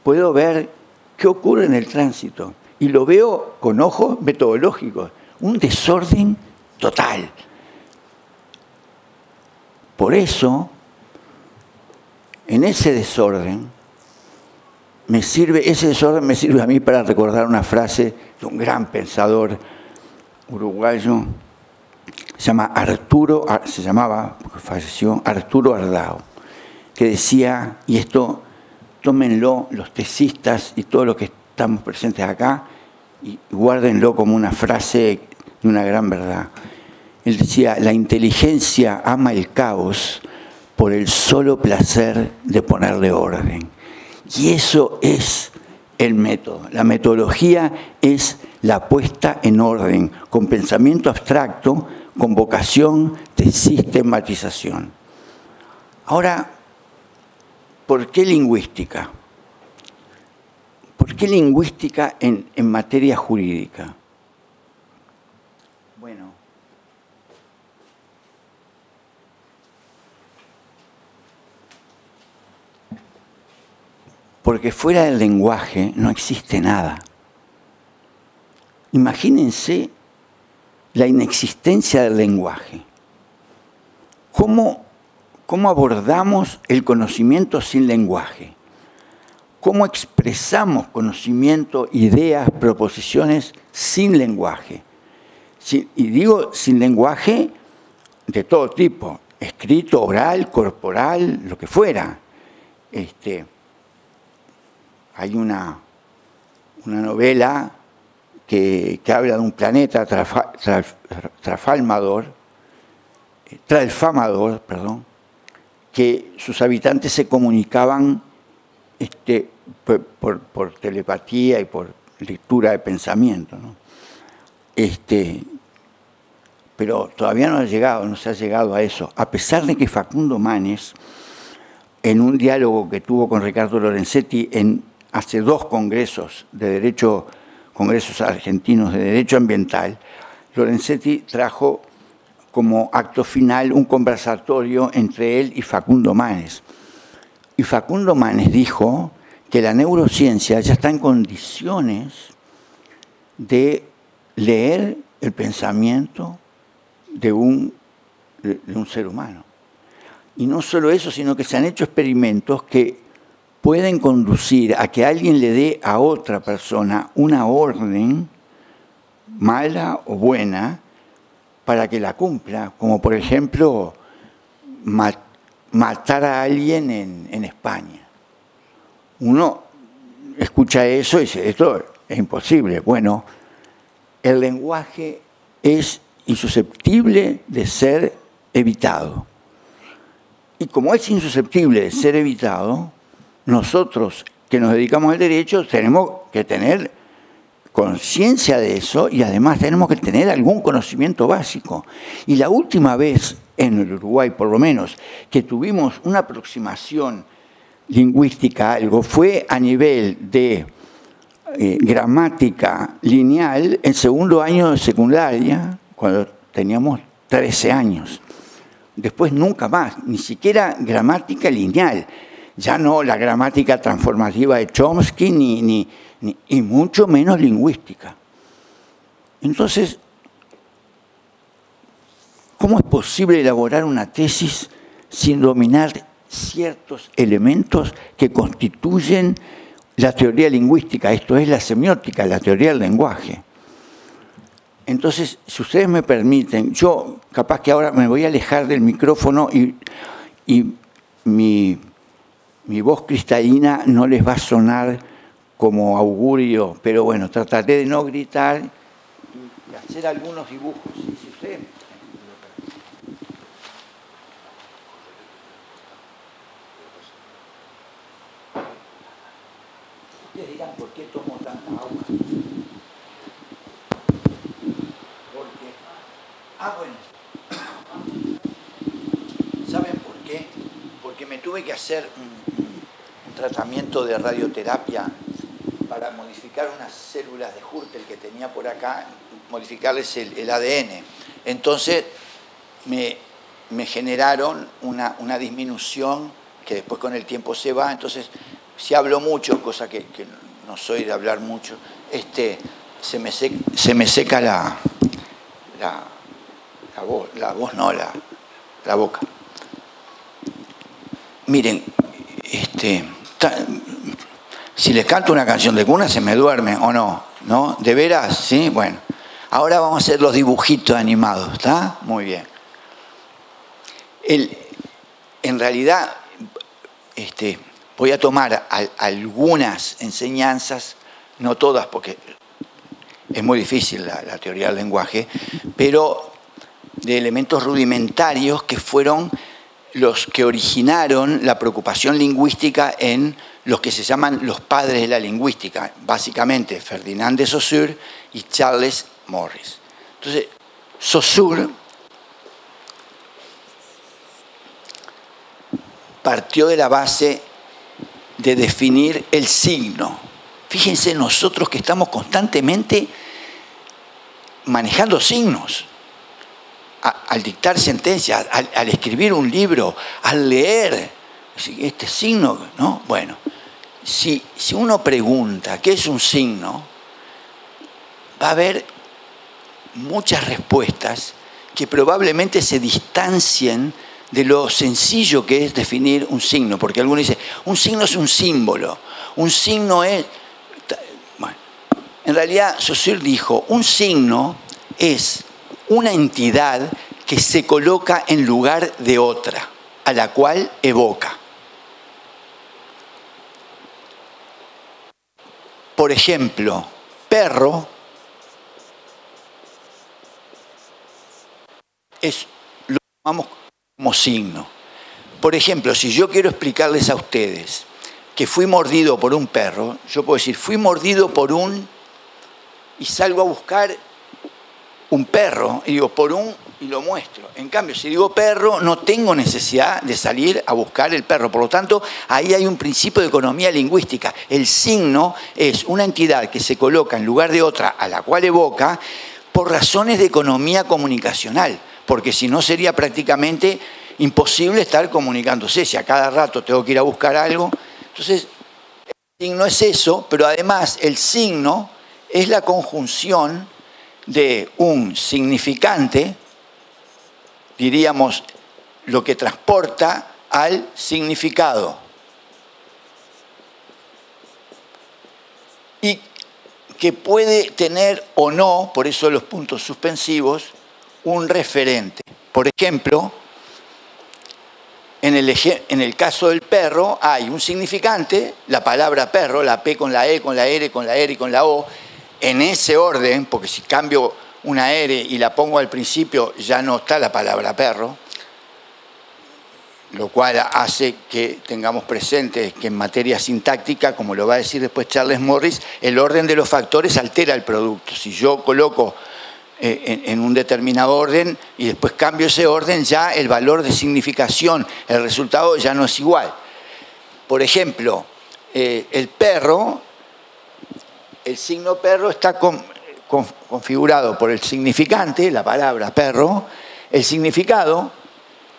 puedo ver qué ocurre en el tránsito. Y lo veo con ojos metodológicos. Un desorden total. Por eso, en ese desorden, ese desorden me sirve a mí para recordar una frase de un gran pensador uruguayo, se llamaba, porque falleció, Arturo Ardao, que decía, y esto tómenlo los tesistas y todos los que estamos presentes acá, y guárdenlo como una frase de una gran verdad. Él decía, la inteligencia ama el caos por el solo placer de ponerle orden. Y eso es el método. La metodología es la puesta en orden, con pensamiento abstracto, con vocación de sistematización. Ahora, ¿por qué lingüística? ¿Por qué lingüística en materia jurídica? Bueno, porque fuera del lenguaje no existe nada. Imagínense la inexistencia del lenguaje. ¿Cómo abordamos el conocimiento sin lenguaje? ¿Cómo expresamos conocimiento, ideas, proposiciones sin lenguaje? Y digo sin lenguaje de todo tipo, escrito, oral, corporal, lo que fuera. Hay una novela que habla de un planeta, Tralfamador, que sus habitantes se comunicaban por telepatía y por lectura de pensamiento, ¿no? Pero todavía no se ha llegado a eso, a pesar de que Facundo Manes, en un diálogo que tuvo con Ricardo Lorenzetti hace 2 congresos congresos argentinos de derecho ambiental, Lorenzetti trajo como acto final un conversatorio entre él y Facundo Manes. Y Facundo Manes dijo que la neurociencia ya está en condiciones de leer el pensamiento de un ser humano. Y no solo eso, sino que se han hecho experimentos que pueden conducir a que alguien le dé a otra persona una orden, mala o buena, para que la cumpla, como por ejemplo matar a alguien en España. Uno escucha eso y dice, esto es imposible. Bueno, el lenguaje es insusceptible de ser evitado. Y como es insusceptible de ser evitado, nosotros que nos dedicamos al derecho tenemos que tener conciencia de eso y además tenemos que tener algún conocimiento básico. Y la última vez, en el Uruguay por lo menos, que tuvimos una aproximación lingüística a algo, fue a nivel de gramática lineal en segundo año de secundaria, cuando teníamos 13 años. Después nunca más, ni siquiera gramática lineal. Ya no la gramática transformativa de Chomsky, y mucho menos lingüística. Entonces, ¿cómo es posible elaborar una tesis sin dominar ciertos elementos que constituyen la teoría lingüística? Esto es la semiótica, la teoría del lenguaje. Entonces, si ustedes me permiten, yo capaz que ahora me voy a alejar del micrófono y mi voz cristalina no les va a sonar como augurio, pero bueno, trataré de no gritar y hacer algunos dibujos. Si ustedes... Ustedes dirán, ¿por qué tomo tanta agua? Porque... bueno. ¿Saben por qué? Porque me tuve que hacer un tratamiento de radioterapia para modificar unas células de Hürtel que tenía por acá, modificarles el ADN. Entonces me generaron una disminución que después con el tiempo se va. Entonces, si hablo mucho, cosa que no soy de hablar mucho, se me seca la voz, no, la boca. Miren, si les canto una canción de cuna se me duerme, ¿o no? ¿No? ¿De veras? ¿Sí? Bueno. Ahora vamos a hacer los dibujitos animados, ¿está? Muy bien. En realidad, voy a tomar algunas enseñanzas, no todas porque es muy difícil la teoría del lenguaje, pero de elementos rudimentarios que fueron los que originaron la preocupación lingüística en los que se llaman los padres de la lingüística, básicamente Ferdinand de Saussure y Charles Morris. Entonces, Saussure partió de la base de definir el signo. Fíjense nosotros que estamos constantemente manejando signos. Al dictar sentencias, al escribir un libro, al leer, este signo, ¿no? Bueno, si uno pregunta qué es un signo, va a haber muchas respuestas que probablemente se distancien de lo sencillo que es definir un signo, porque algunos dicen, un signo es un símbolo, un signo es... Bueno, en realidad Saussure dijo, un signo es una entidad que se coloca en lugar de otra, a la cual evoca. Por ejemplo, perro lo llamamos como signo. Por ejemplo, si yo quiero explicarles a ustedes que fui mordido por un perro, yo puedo decir, fui mordido por un... y salgo a buscar un perro, y digo, por un... y lo muestro. En cambio, si digo perro, no tengo necesidad de salir a buscar el perro. Por lo tanto, ahí hay un principio de economía lingüística. El signo es una entidad que se coloca en lugar de otra a la cual evoca por razones de economía comunicacional, porque si no sería prácticamente imposible estar comunicándose. Si a cada rato tengo que ir a buscar algo. Entonces, el signo es eso, pero además el signo es la conjunción de un significante, diríamos, lo que transporta al significado. Y que puede tener o no, por eso los puntos suspensivos, un referente. Por ejemplo, en el caso del perro hay un significante, la palabra perro, la P con la E, con la R, con la R y con la O, en ese orden, porque si cambio una R y la pongo al principio ya no está la palabra perro, lo cual hace que tengamos presente que en materia sintáctica, como lo va a decir después Charles Morris, el orden de los factores altera el producto. Si yo coloco en un determinado orden y después cambio ese orden, ya el valor de significación, el resultado ya no es igual. Por ejemplo, el perro, el signo perro está configurado por el significante, la palabra perro, el significado,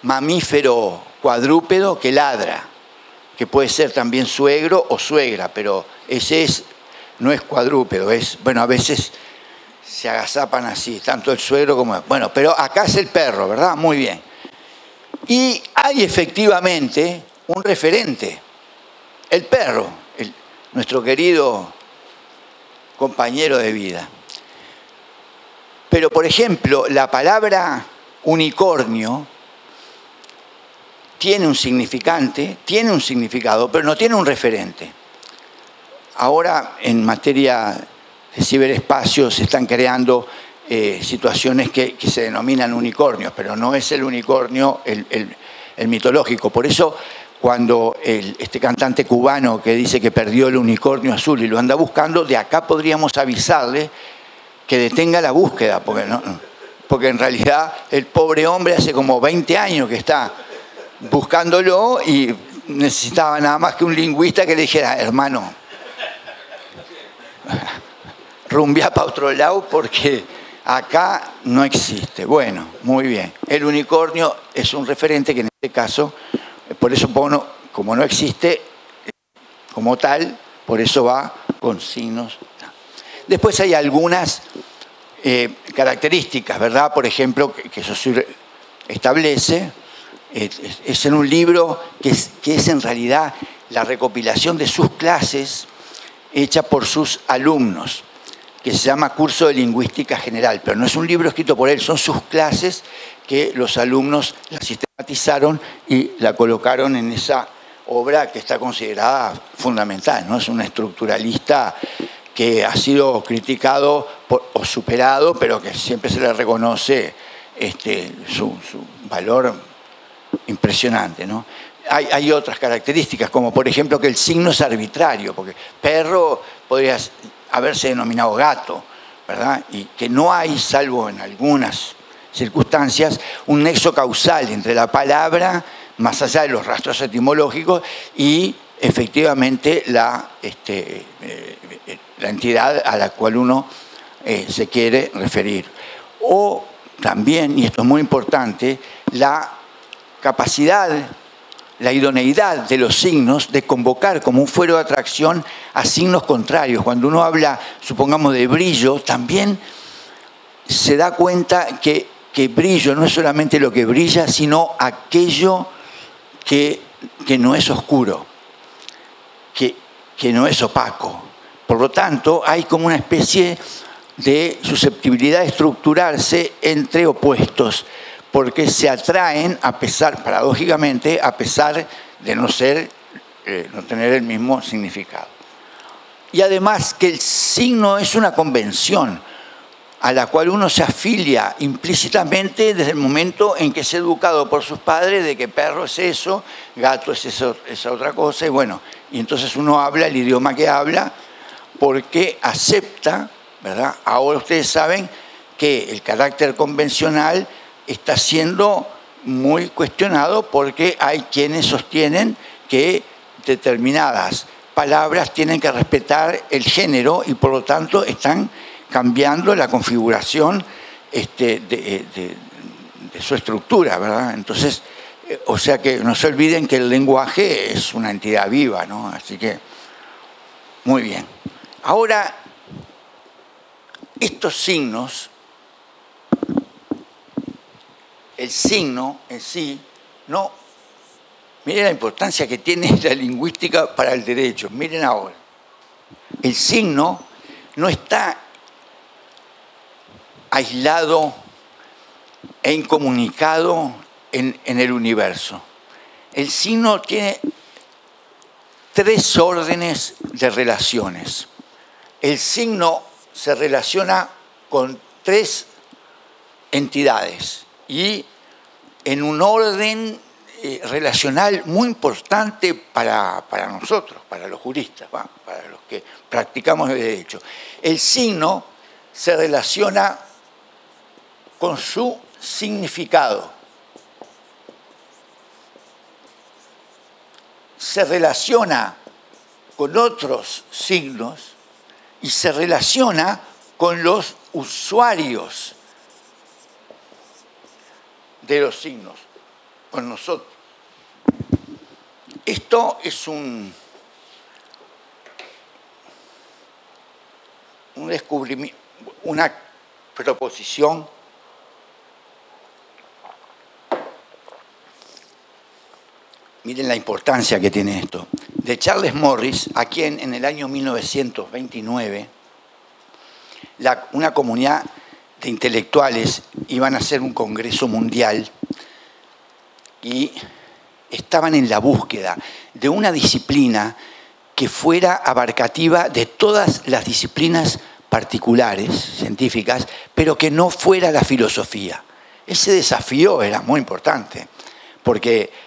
mamífero cuadrúpedo que ladra, que puede ser también suegro o suegra, pero ese no es cuadrúpedo, bueno, a veces se agazapan así, tanto el suegro como... Bueno, pero acá es el perro, ¿verdad? Muy bien. Y hay efectivamente un referente, el perro, nuestro querido compañero de vida. Pero, por ejemplo, la palabra unicornio tiene un significante, tiene un significado, pero no tiene un referente. Ahora, en materia de ciberespacio, se están creando situaciones que se denominan unicornios, pero no es el unicornio el mitológico. Por eso, cuando este cantante cubano que dice que perdió el unicornio azul y lo anda buscando, de acá podríamos avisarle que detenga la búsqueda, porque en realidad el pobre hombre hace como 20 años que está buscándolo y necesitaba nada más que un lingüista que le dijera, hermano, rumbia para otro lado porque acá no existe. Bueno, muy bien. El unicornio es un referente que en este caso, por eso como no existe como tal, por eso va con signos. Después hay algunas características, ¿verdad? Por ejemplo, que Saussure establece, es en un libro que es en realidad la recopilación de sus clases hecha por sus alumnos, que se llama Curso de Lingüística General, pero no es un libro escrito por él, son sus clases que los alumnos la sistematizaron y la colocaron en esa obra que está considerada fundamental, ¿no? Es un estructuralista que ha sido criticado o superado, pero que siempre se le reconoce su valor impresionante, ¿no? Hay otras características, como por ejemplo que el signo es arbitrario, porque perro podría haberse denominado gato, ¿verdad? Y que no hay, salvo en algunas circunstancias, un nexo causal entre la palabra, más allá de los rastros etimológicos, y efectivamente la entidad a la cual uno se quiere referir. O también, y esto es muy importante, la capacidad la idoneidad de los signos de convocar como un fuero de atracción a signos contrarios. Cuando uno habla, supongamos, de brillo, también se da cuenta que brillo no es solamente lo que brilla, sino aquello que no es oscuro, que no es opaco. Por lo tanto, hay como una especie de susceptibilidad de estructurarse entre opuestos, porque se atraen a pesar, paradójicamente, a pesar de no tener el mismo significado. Y además que el signo es una convención a la cual uno se afilia implícitamente desde el momento en que es educado por sus padres de que perro es eso, gato es esa otra cosa, y bueno, y entonces uno habla el idioma que habla porque acepta, ¿verdad? Ahora ustedes saben que el carácter convencional está siendo muy cuestionado porque hay quienes sostienen que determinadas palabras tienen que respetar el género y por lo tanto están cambiando la configuración de su estructura, ¿verdad? Entonces, o sea que no se olviden que el lenguaje es una entidad viva, ¿no? Así que, muy bien. Ahora, estos signos, el signo en sí, no. Miren la importancia que tiene la lingüística para el derecho. Miren ahora. El signo no está aislado e incomunicado en el universo. El signo tiene 3 órdenes de relaciones. El signo se relaciona con 3 entidades y en un orden relacional muy importante para nosotros, para los juristas, para los que practicamos el derecho. El signo se relaciona con su significado. Se relaciona con otros signos y se relaciona con los usuarios de los signos, con nosotros. Esto es un descubrimiento, una proposición miren la importancia que tiene esto, de Charles Morris, a quien en el año 1929 una comunidad de intelectuales iban a hacer un congreso mundial y estaban en la búsqueda de una disciplina que fuera abarcativa de todas las disciplinas particulares, científicas, pero que no fuera la filosofía. Ese desafío era muy importante, porque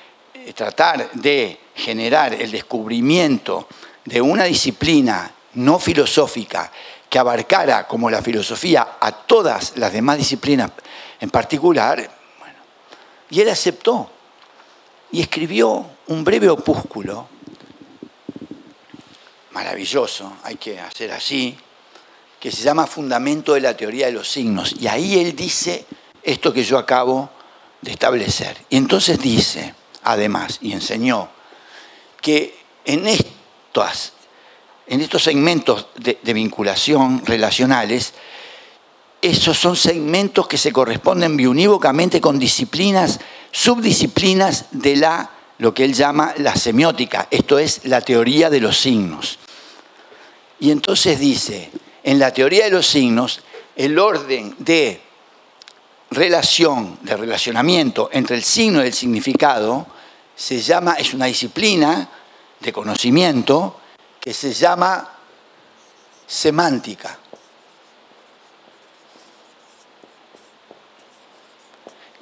tratar de generar el descubrimiento de una disciplina no filosófica que abarcara, como la filosofía, a todas las demás disciplinas en particular, bueno, y él aceptó y escribió un breve opúsculo, maravilloso, hay que hacer así, que se llama Fundamento de la Teoría de los Signos, y ahí él dice esto que yo acabo de establecer. Y entonces dice, además, y enseñó, que en estos segmentos de vinculación relacionales, esos son segmentos que se corresponden biunívocamente con disciplinas, subdisciplinas de lo que él llama la semiótica, esto es la teoría de los signos. Y entonces dice, en la teoría de los signos, el orden de relación, de relacionamiento entre el signo y el significado, es una disciplina de conocimiento que se llama semántica.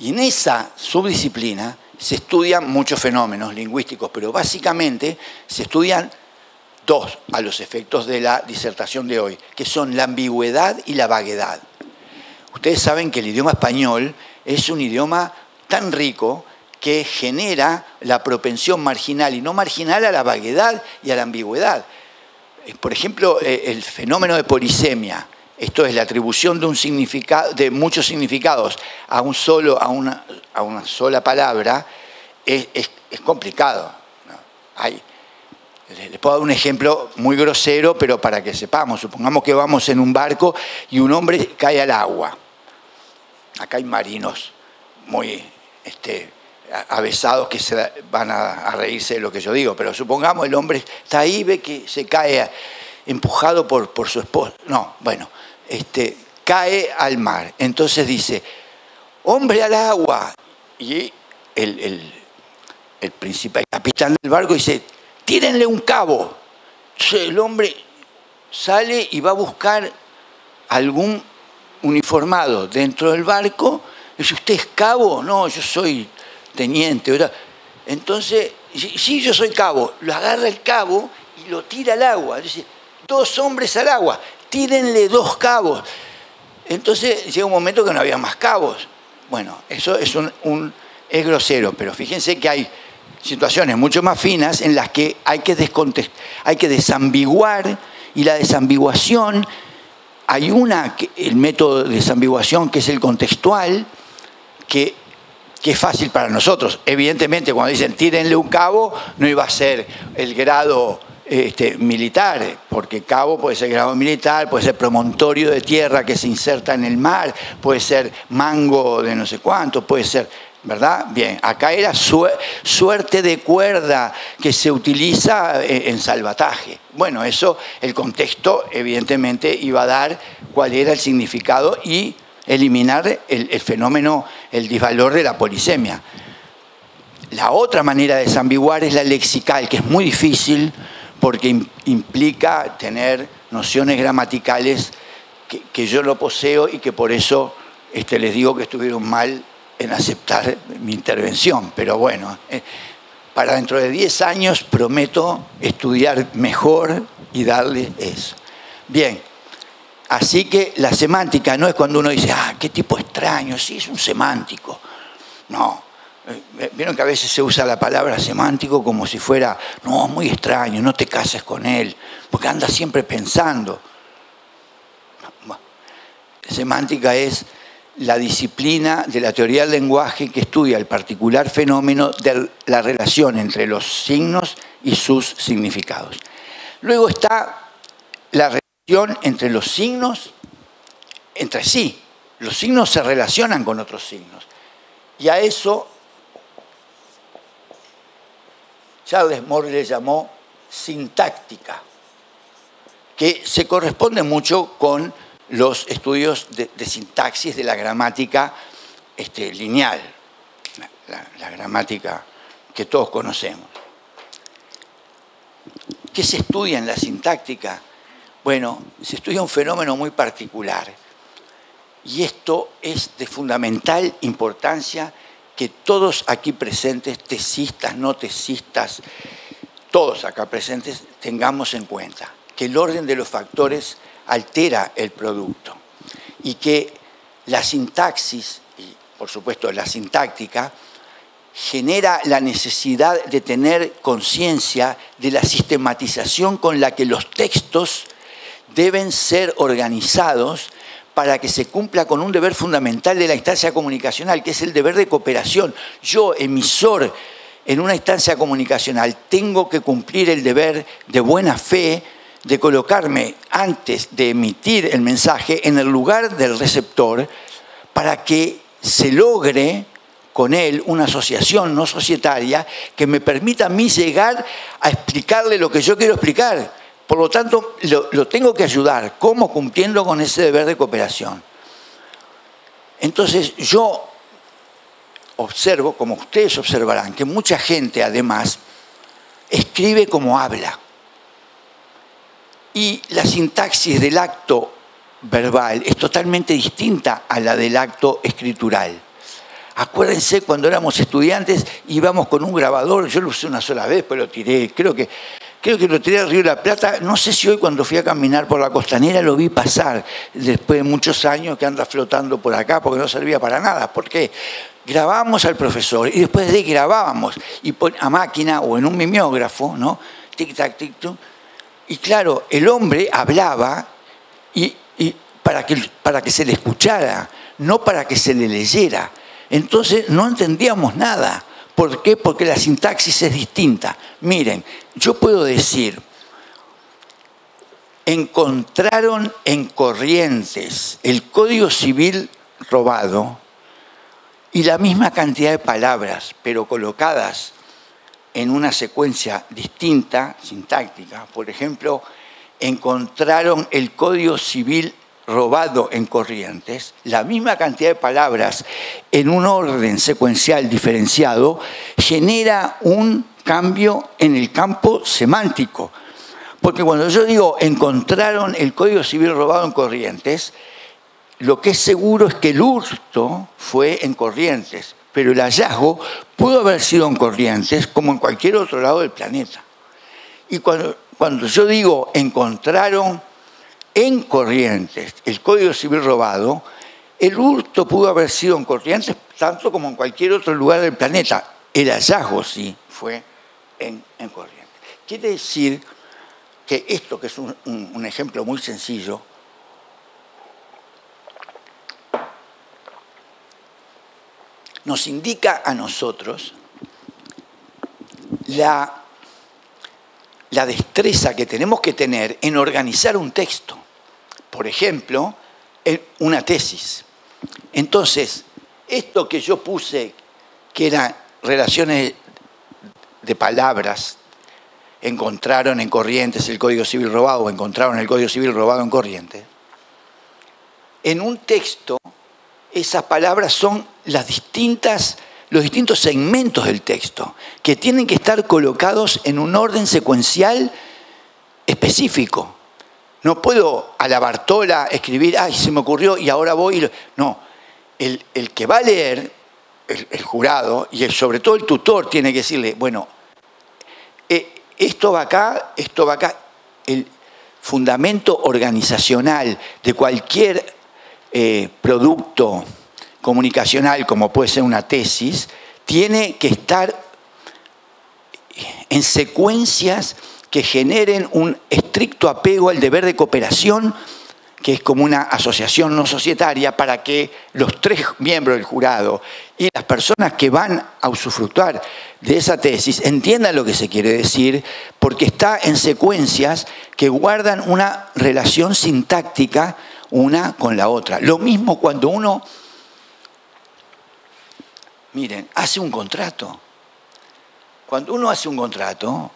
Y en esa subdisciplina se estudian muchos fenómenos lingüísticos, pero básicamente se estudian 2 a los efectos de la disertación de hoy, que son la ambigüedad y la vaguedad. Ustedes saben que el idioma español es un idioma tan rico que genera la propensión marginal y no marginal a la vaguedad y a la ambigüedad. Por ejemplo, el fenómeno de polisemia, esto es la atribución de muchos significados a una sola palabra, es complicado, ¿no? Les puedo dar un ejemplo muy grosero, pero para que sepamos. Supongamos que vamos en un barco y un hombre cae al agua. Acá hay marinos muy avesados que se van a reírse de lo que yo digo, pero supongamos el hombre está ahí, ve que se cae empujado por su esposa. No, bueno, cae al mar. Entonces dice, hombre al agua. Y el principal, el capitán del barco dice, tírenle un cabo. Entonces el hombre sale y va a buscar algún uniformado dentro del barco. Dice, ¿usted es cabo? No, yo soy teniente, ¿verdad? Entonces, sí, yo soy cabo. Lo agarra el cabo y lo tira al agua. Dice, 2 hombres al agua, tírenle 2 cabos. Entonces llega un momento que no había más cabos. Bueno, eso es es grosero, pero fíjense que hay situaciones mucho más finas en las que hay que desambiguar, y la desambiguación, hay el método de desambiguación que es el contextual, que es fácil para nosotros. Evidentemente, cuando dicen tírenle un cabo, no iba a ser el grado militar, porque cabo puede ser grado militar, puede ser promontorio de tierra que se inserta en el mar, puede ser mango de no sé cuánto, puede ser, ¿verdad? Bien, acá era suerte de cuerda que se utiliza en salvataje. Bueno, eso, el contexto evidentemente iba a dar cuál era el significado y eliminar el fenómeno, el disvalor de la polisemia. La otra manera de desambiguar es la lexical, que es muy difícil porque implica tener nociones gramaticales que yo no poseo y que por eso les digo que estuvieron mal en aceptar mi intervención. Pero bueno, para dentro de 10 años prometo estudiar mejor y darle eso. Bien, así que la semántica no es cuando uno dice, qué tipo extraño, sí, es un semántico. No. Vieron que a veces se usa la palabra semántico como si fuera, no, muy extraño, no te cases con él, porque anda siempre pensando. Bueno, semántica es la disciplina de la teoría del lenguaje que estudia el particular fenómeno de la relación entre los signos y sus significados. Luego está la relación entre los signos entre sí. Los signos se relacionan con otros signos. Y a eso Charles Moore le llamó sintáctica, que se corresponde mucho con los estudios de sintaxis de la gramática lineal, la gramática que todos conocemos. ¿Qué se estudia en la sintáctica? Bueno, se estudia un fenómeno muy particular, y esto es de fundamental importancia que todos aquí presentes, tesistas, no tesistas, todos acá presentes, tengamos en cuenta que el orden de los factores altera el producto y que la sintaxis, y por supuesto la sintáctica, genera la necesidad de tener conciencia de la sistematización con la que los textos deben ser organizados para que se cumpla con un deber fundamental de la instancia comunicacional, que es el deber de cooperación. Yo, emisor, en una instancia comunicacional, tengo que cumplir el deber de buena fe, de colocarme antes de emitir el mensaje en el lugar del receptor para que se logre con él una asociación no societaria que me permita a mí llegar a explicarle lo que yo quiero explicar. Por lo tanto, lo tengo que ayudar. ¿Cómo? Cumpliendo con ese deber de cooperación. Entonces, yo observo, como ustedes observarán, que mucha gente, además, escribe como habla. Y la sintaxis del acto verbal es totalmente distinta a la del acto escritural. Acuérdense, cuando éramos estudiantes, íbamos con un grabador, yo lo usé una sola vez, pero lo tiré, creo que lo tiré al Río de la Plata. No sé si hoy cuando fui a caminar por la costanera lo vi pasar, después de muchos años que anda flotando por acá, porque no servía para nada. ¿Por qué? Grabábamos al profesor y después de grabábamos y a máquina o en un mimeógrafo, ¿no? Tic-tac, tic-tac. Y claro, el hombre hablaba y para que se le escuchara, no para que se le leyera. Entonces no entendíamos nada, ¿Por qué? Porque la sintaxis es distinta. Miren, yo puedo decir, encontraron en Corrientes el Código Civil robado y la misma cantidad de palabras, pero colocadas en una secuencia distinta, sintáctica. Por ejemplo, encontraron el Código Civil robado en Corrientes, la misma cantidad de palabras en un orden secuencial diferenciado genera un cambio en el campo semántico. Porque cuando yo digo encontraron el Código Civil robado en Corrientes, lo que es seguro es que el hurto fue en Corrientes, pero el hallazgo pudo haber sido en Corrientes como en cualquier otro lado del planeta. Y cuando yo digo encontraron en Corrientes el Código Civil robado, el hurto pudo haber sido en Corrientes tanto como en cualquier otro lugar del planeta. El hallazgo sí fue en Corrientes. Quiere decir que esto, que es un ejemplo muy sencillo, nos indica a nosotros la destreza que tenemos que tener en organizar un texto. Por ejemplo, una tesis. Entonces, esto que yo puse, que eran relaciones de palabras, encontraron en Corrientes el Código Civil robado o encontraron el Código Civil robado en Corrientes, en un texto esas palabras son los distintos segmentos del texto, que tienen que estar colocados en un orden secuencial específico. No puedo a la Bartola escribir, ay, se me ocurrió y ahora voy. No, el que va a leer, el jurado, y sobre todo el tutor tiene que decirle, bueno, esto va acá, esto va acá. El fundamento organizacional de cualquier producto comunicacional, como puede ser una tesis, tiene que estar en secuencias que generen un estricto apego al deber de cooperación, que es como una asociación no societaria, para que los 3 miembros del jurado y las personas que van a usufructuar de esa tesis entiendan lo que se quiere decir, porque está en secuencias que guardan una relación sintáctica una con la otra. Lo mismo cuando uno, miren, hace un contrato. Cuando uno hace un contrato,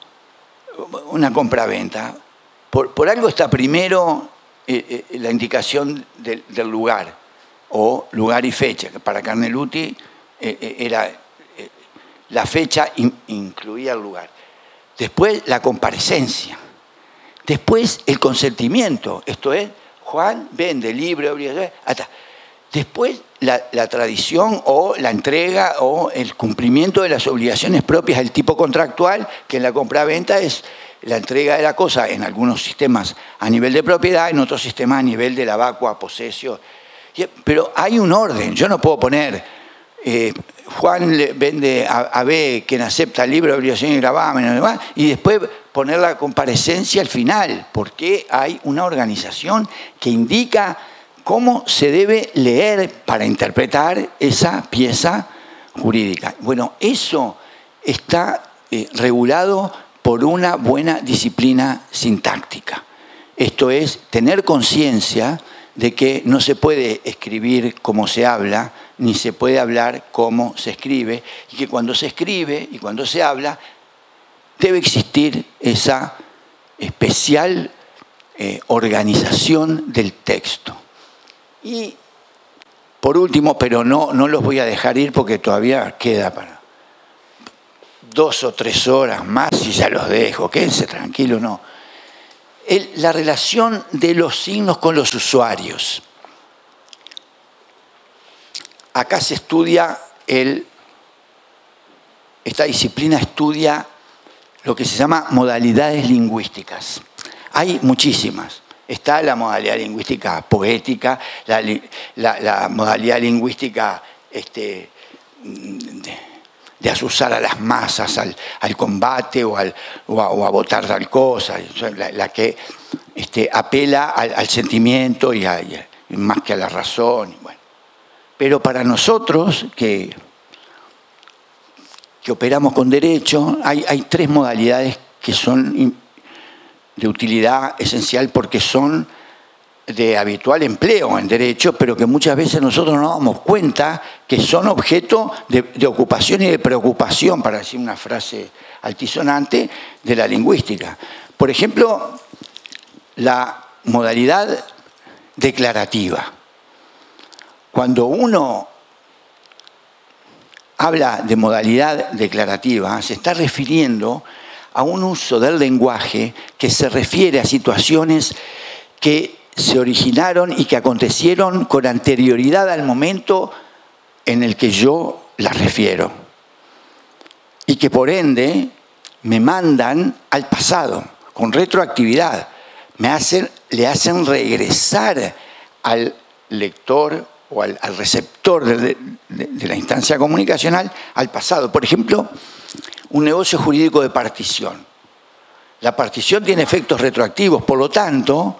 una compraventa, por algo está primero la indicación del lugar, o lugar y fecha, que para Carneluti era la fecha incluía el lugar. Después la comparecencia. Después el consentimiento, esto es, Juan vende libre, hasta. Después la tradición o la entrega o el cumplimiento de las obligaciones propias del tipo contractual, que en la compraventa es la entrega de la cosa en algunos sistemas a nivel de propiedad, en otros sistemas a nivel de la vacua, posesio. Pero hay un orden, yo no puedo poner Juan le vende a B, quien acepta libre, obligación y gravamen, y después poner la comparecencia al final, porque hay una organización que indica cómo se debe leer para interpretar esa pieza jurídica. Bueno, eso está regulado por una buena disciplina sintáctica. Esto es, tener conciencia de que no se puede escribir como se habla, ni se puede hablar como se escribe, y que cuando se escribe y cuando se habla, debe existir esa especial organización del texto. Y por último, pero no los voy a dejar ir porque todavía queda para 2 o 3 horas más y ya los dejo, quédense tranquilos, no. La relación de los signos con los usuarios. Acá se estudia, esta disciplina estudia lo que se llama modalidades lingüísticas. Hay muchísimas. Está la modalidad lingüística poética, la modalidad lingüística de azuzar a las masas al combate o a votar tal cosa, la que apela al sentimiento y más que a la razón. Bueno. Pero para nosotros, que que operamos con derecho, hay 3 modalidades que son de utilidad esencial porque son de habitual empleo en derecho, pero que muchas veces nosotros no nos damos cuenta que son objeto de ocupación y de preocupación, para decir una frase altisonante, de la lingüística. Por ejemplo, la modalidad declarativa. Cuando uno habla de modalidad declarativa, se está refiriendo a un uso del lenguaje que se refiere a situaciones que se originaron y que acontecieron con anterioridad al momento en el que yo las refiero. Y que por ende me mandan al pasado, con retroactividad. Le hacen regresar al lector o al receptor de la instancia comunicacional al pasado. Por ejemplo, un negocio jurídico de partición. La partición tiene efectos retroactivos, por lo tanto,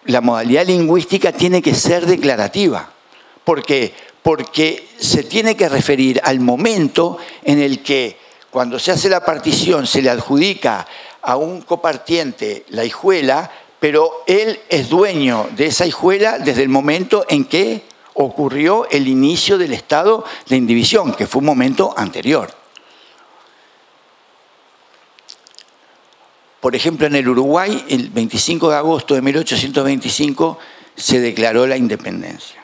la modalidad lingüística tiene que ser declarativa. ¿Por qué? Porque se tiene que referir al momento en el que, cuando se hace la partición, se le adjudica a un copartiente la hijuela, pero él es dueño de esa hijuela desde el momento en que ocurrió el inicio del estado de indivisión, que fue un momento anterior. Por ejemplo, en el Uruguay, el 25 de agosto de 1825, se declaró la independencia.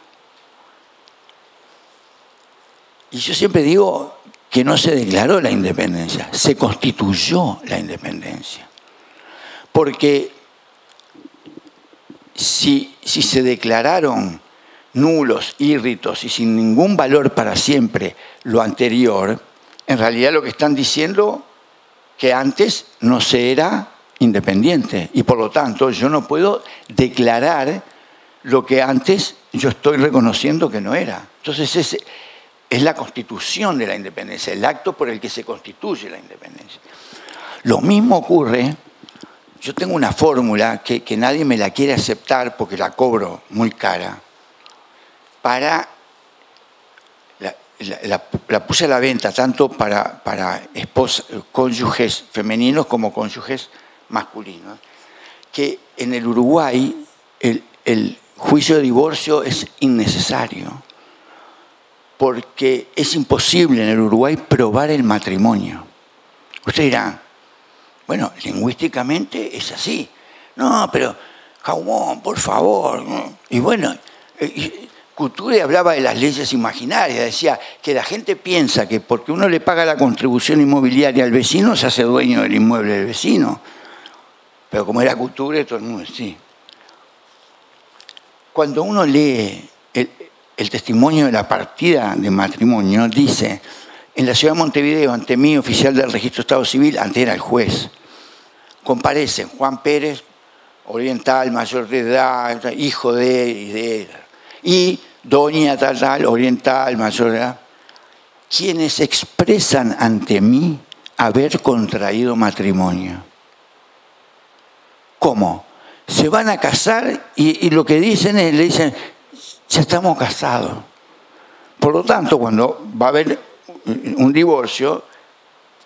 Y yo siempre digo que no se declaró la independencia, se constituyó la independencia. Porque si se declararon nulos, írritos y sin ningún valor para siempre lo anterior, en realidad lo que están diciendo que antes no se era independiente y por lo tanto yo no puedo declarar lo que antes yo estoy reconociendo que no era. Entonces es la constitución de la independencia, el acto por el que se constituye la independencia. Lo mismo ocurre, yo tengo una fórmula que nadie me la quiere aceptar porque la cobro muy cara, para la puse a la venta tanto para cónyuges femeninos como cónyuges masculinos, que en el Uruguay el juicio de divorcio es innecesario, porque es imposible en el Uruguay probar el matrimonio. Usted dirá, bueno, lingüísticamente es así. No, pero, Jaumón, por favor. Y bueno, Couture hablaba de las leyes imaginarias, decía que la gente piensa que porque uno le paga la contribución inmobiliaria al vecino, se hace dueño del inmueble del vecino. Pero como era Couture, todo el mundo sí. Cuando uno lee el testimonio de la partida de matrimonio, dice, en la ciudad de Montevideo, ante mí, oficial del registro de Estado Civil, ante era el juez, comparecen Juan Pérez, oriental, mayor de edad, hijo de y doña tal, oriental, mayor de edad, quienes expresan ante mí haber contraído matrimonio. ¿Cómo? Se van a casar y lo que dicen es, le dicen, ya estamos casados. Por lo tanto, cuando va a haber un divorcio,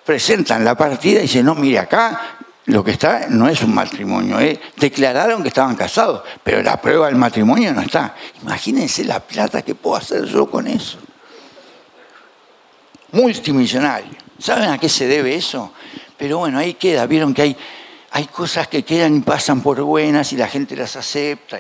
presentan la partida y dicen, no, mire, acá lo que está no es un matrimonio, declararon que estaban casados, pero la prueba del matrimonio no está. Imagínense la plata que puedo hacer yo con eso. Multimillonario. ¿Saben a qué se debe eso? Pero bueno, ahí queda. Vieron que hay cosas que quedan y pasan por buenas y la gente las acepta.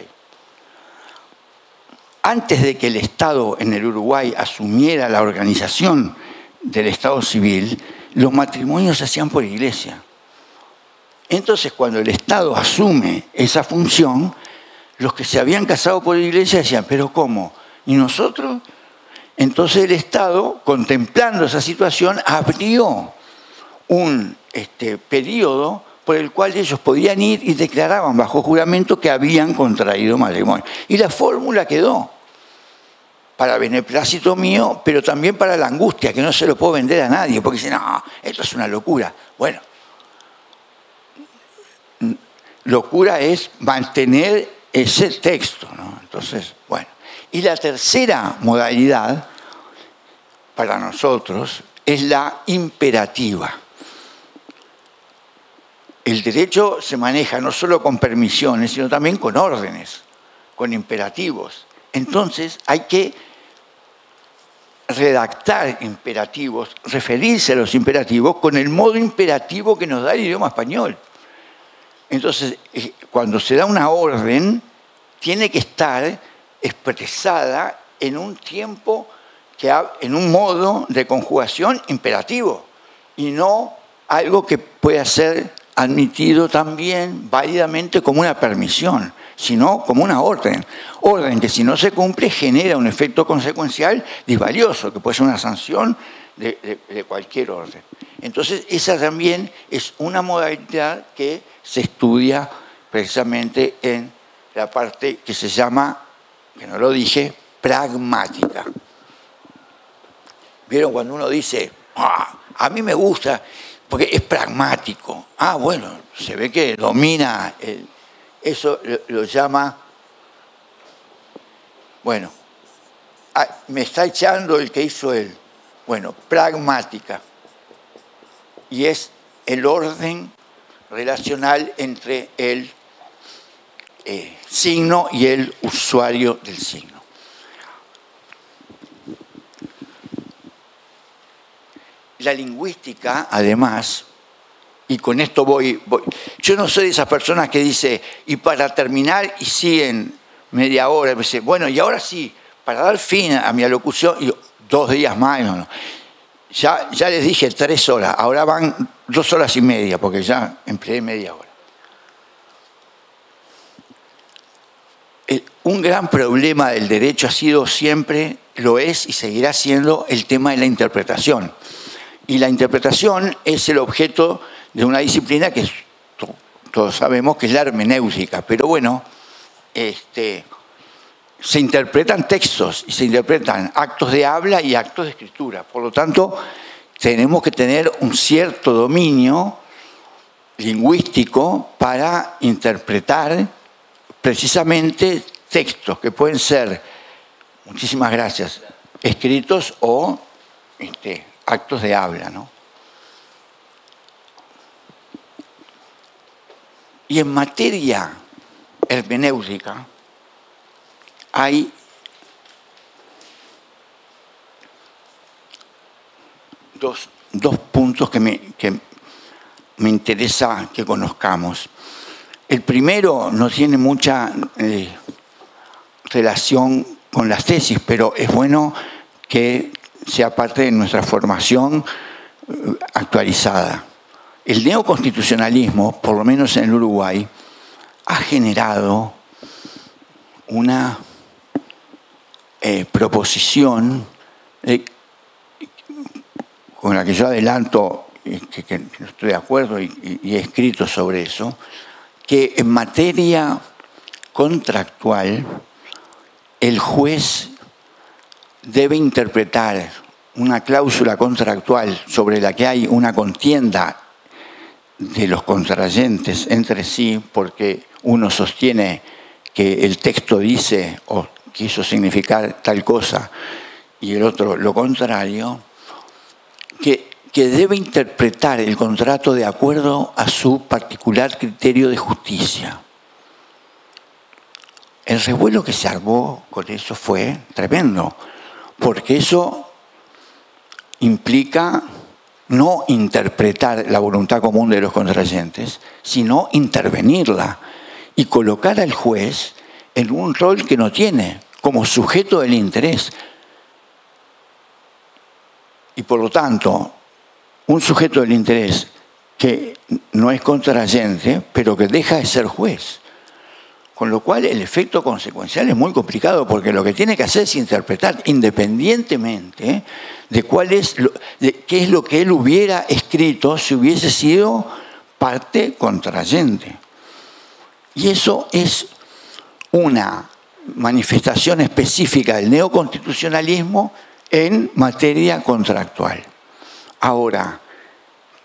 Antes de que el Estado en el Uruguay asumiera la organización del Estado civil, los matrimonios se hacían por iglesia. Entonces, cuando el Estado asume esa función, los que se habían casado por iglesia decían, ¿pero cómo? ¿Y nosotros? Entonces el Estado, contemplando esa situación, abrió un periodo por el cual ellos podían ir y declaraban bajo juramento que habían contraído matrimonio. Y la fórmula quedó para beneplácito mío, pero también para la angustia, que no se lo puedo vender a nadie, porque dicen, no, esto es una locura. Bueno, locura es mantener ese texto, ¿no? Entonces, bueno. Y la tercera modalidad para nosotros es la imperativa. El derecho se maneja no solo con permisiones, sino también con órdenes, con imperativos. Entonces hay que redactar imperativos, referirse a los imperativos con el modo imperativo que nos da el idioma español. Entonces, cuando se da una orden, tiene que estar expresada en un tiempo, en un modo de conjugación imperativo, y no algo que pueda ser admitido también válidamente como una permisión, sino como una orden. Orden que si no se cumple genera un efecto consecuencial disvalioso, que puede ser una sanción de cualquier orden. Entonces, esa también es una modalidad que se estudia precisamente en la parte que se llama, que no lo dije, pragmática. ¿Vieron cuando uno dice, a mí me gusta porque es pragmático? Bueno, se ve que domina, eso lo llama, bueno, me está echando el que hizo él. Bueno, pragmática. Y es el orden relacional entre el signo y el usuario del signo. La lingüística, además, y con esto voy, yo no soy de esas personas que dice, y para terminar, y siguen media hora, me dice, bueno, y ahora sí, para dar fin a mi alocución, y 2 días más, no. Ya les dije 3 horas, ahora van 2 horas y media, porque ya empleé media hora. Un gran problema del derecho ha sido siempre, lo es y seguirá siendo el tema de la interpretación. Y la interpretación es el objeto de una disciplina que todos sabemos que es la hermenéutica, pero bueno, se interpretan textos y se interpretan actos de habla y actos de escritura. Por lo tanto, tenemos que tener un cierto dominio lingüístico para interpretar precisamente textos que pueden ser, muchísimas gracias, escritos o actos de habla, ¿no? Y en materia hermenéutica hay dos puntos que me interesa que conozcamos. El primero no tiene mucha relación con las tesis, pero es bueno que sea parte de nuestra formación actualizada. El neoconstitucionalismo, por lo menos en el Uruguay, ha generado una proposición con la que yo adelanto que no estoy de acuerdo y he escrito sobre eso, que en materia contractual el juez debe interpretar una cláusula contractual sobre la que hay una contienda de los contrayentes entre sí, porque uno sostiene que el texto dice o quiso significar tal cosa y el otro lo contrario, que debe interpretar el contrato de acuerdo a su particular criterio de justicia. El revuelo que se armó con eso fue tremendo, porque eso implica no interpretar la voluntad común de los contrayentes, sino intervenirla y colocar al juez en un rol que no tiene, como sujeto del interés. Y por lo tanto, un sujeto del interés que no es contrayente, pero que deja de ser juez. Con lo cual el efecto consecuencial es muy complicado, porque lo que tiene que hacer es interpretar independientemente de qué es lo que él hubiera escrito si hubiese sido parte contrayente. Y eso es una manifestación específica del neoconstitucionalismo en materia contractual. Ahora,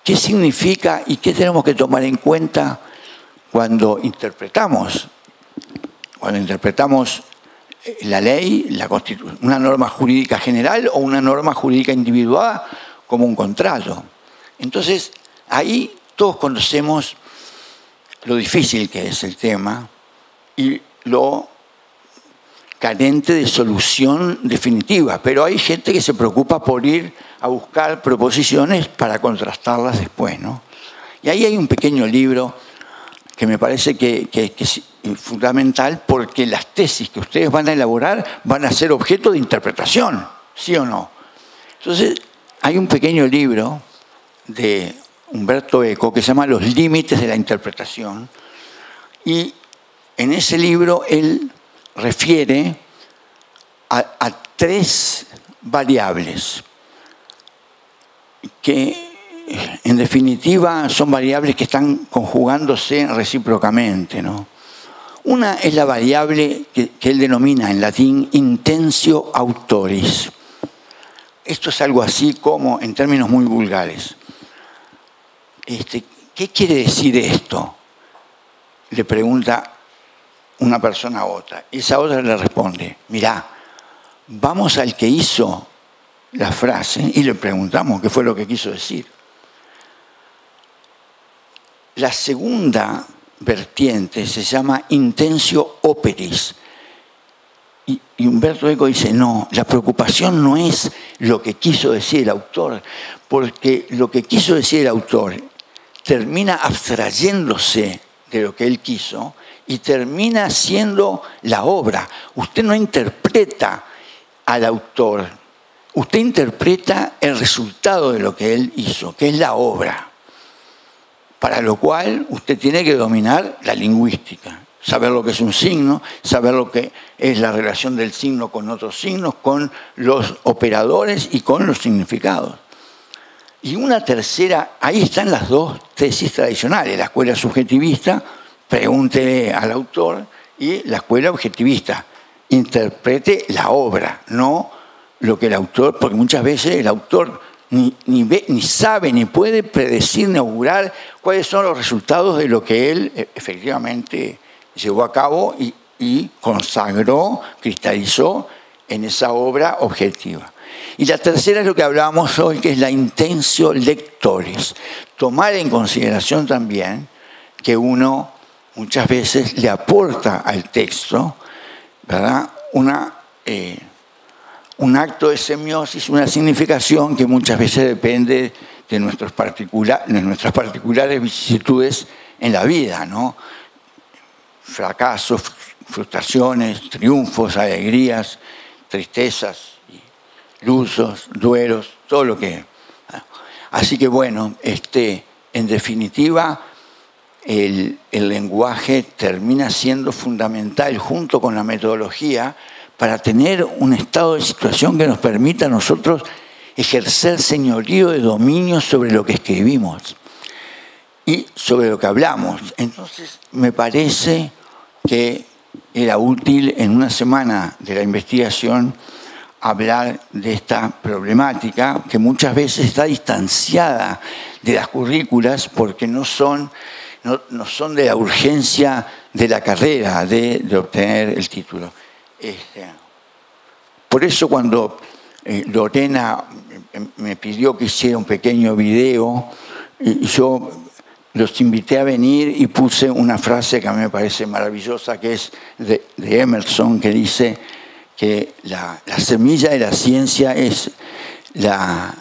¿qué significa y qué tenemos que tomar en cuenta cuando interpretamos la ley, una norma jurídica general o una norma jurídica individuada como un contrato. Entonces, ahí todos conocemos lo difícil que es el tema y lo carente de solución definitiva, pero hay gente que se preocupa por ir a buscar proposiciones para contrastarlas después, ¿no? Y ahí hay un pequeño libro que me parece que es fundamental, porque las tesis que ustedes van a elaborar van a ser objeto de interpretación, ¿sí o no? Entonces, hay un pequeño libro de Umberto Eco que se llama Los límites de la interpretación, y en ese libro él refiere a 3 variables que en definitiva son variables que están conjugándose recíprocamente, ¿no? Una es la variable que él denomina en latín intentio autoris. Esto es algo así como, en términos muy vulgares, ¿qué quiere decir esto?, le pregunta una persona a otra. Y esa otra le responde: mirá, vamos al que hizo la frase y le preguntamos qué fue lo que quiso decir. La segunda vertiente se llama intentio operis. Y Umberto Eco dice: no, la preocupación no es lo que quiso decir el autor, porque lo que quiso decir el autor termina abstrayéndose de lo que él quiso y termina siendo la obra. Usted no interpreta al autor, usted interpreta el resultado de lo que él hizo, que es la obra, para lo cual usted tiene que dominar la lingüística, saber lo que es un signo, saber lo que es la relación del signo con otros signos, con los operadores y con los significados. Y una tercera, ahí están las 2 tesis tradicionales: la escuela subjetivista, pregúntele al autor, y la escuela objetivista, interprete la obra, no lo que el autor, porque muchas veces el autor ni sabe, ni puede predecir, ni augurar cuáles son los resultados de lo que él efectivamente llevó a cabo y consagró, cristalizó en esa obra objetiva. Y la tercera es lo que hablábamos hoy, que es la intentio lectoris. Tomar en consideración también que uno muchas veces le aporta al texto, ¿verdad?, un acto de semiosis, una significación que muchas veces depende de nuestras particulares vicisitudes en la vida, ¿no? Fracasos, frustraciones, triunfos, alegrías, tristezas, luzos, duelos, todo lo que... Así que bueno, en definitiva, el lenguaje termina siendo fundamental junto con la metodología para tener un estado de situación que nos permita a nosotros ejercer señorío de dominio sobre lo que escribimos y sobre lo que hablamos. Entonces, me parece que era útil en una semana de la investigación hablar de esta problemática que muchas veces está distanciada de las currículas porque no son de la urgencia de la carrera de obtener el título. Por eso cuando Lorena me pidió que hiciera un pequeño video, yo los invité a venir y puse una frase que a mí me parece maravillosa, que es de Emerson, que dice que la semilla de la ciencia es la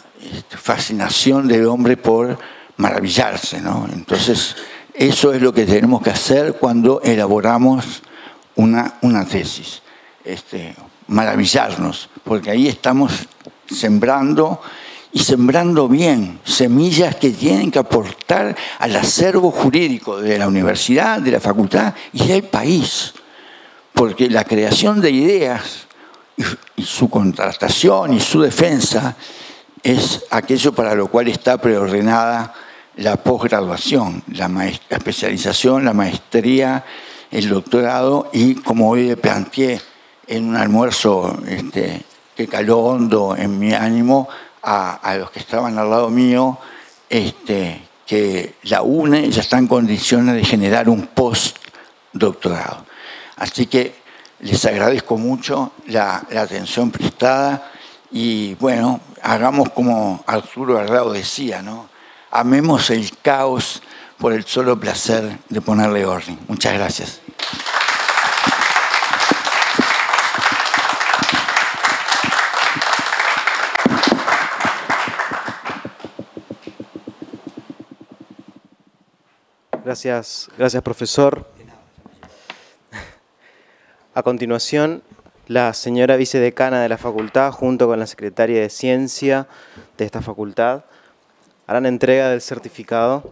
fascinación del hombre por maravillarse, ¿no? Entonces, eso es lo que tenemos que hacer cuando elaboramos una tesis, maravillarnos, porque ahí estamos sembrando, y sembrando bien, semillas que tienen que aportar al acervo jurídico de la universidad, de la facultad y del país. Porque la creación de ideas y su contrastación y su defensa es aquello para lo cual está preordenada la posgraduación, la especialización, la maestría, el doctorado, y como hoy le planteé en un almuerzo que caló hondo en mi ánimo a los que estaban al lado mío, que la UNE ya está en condiciones de generar un postdoctorado. Así que Les agradezco mucho la atención prestada y bueno, hagamos como Arturo Arrao decía, ¿no? Amemos el caos por el solo placer de ponerle orden. Muchas gracias. Gracias, profesor. A continuación, la señora vicedecana de la facultad, junto con la secretaria de Ciencia de esta facultad, harán entrega del certificado.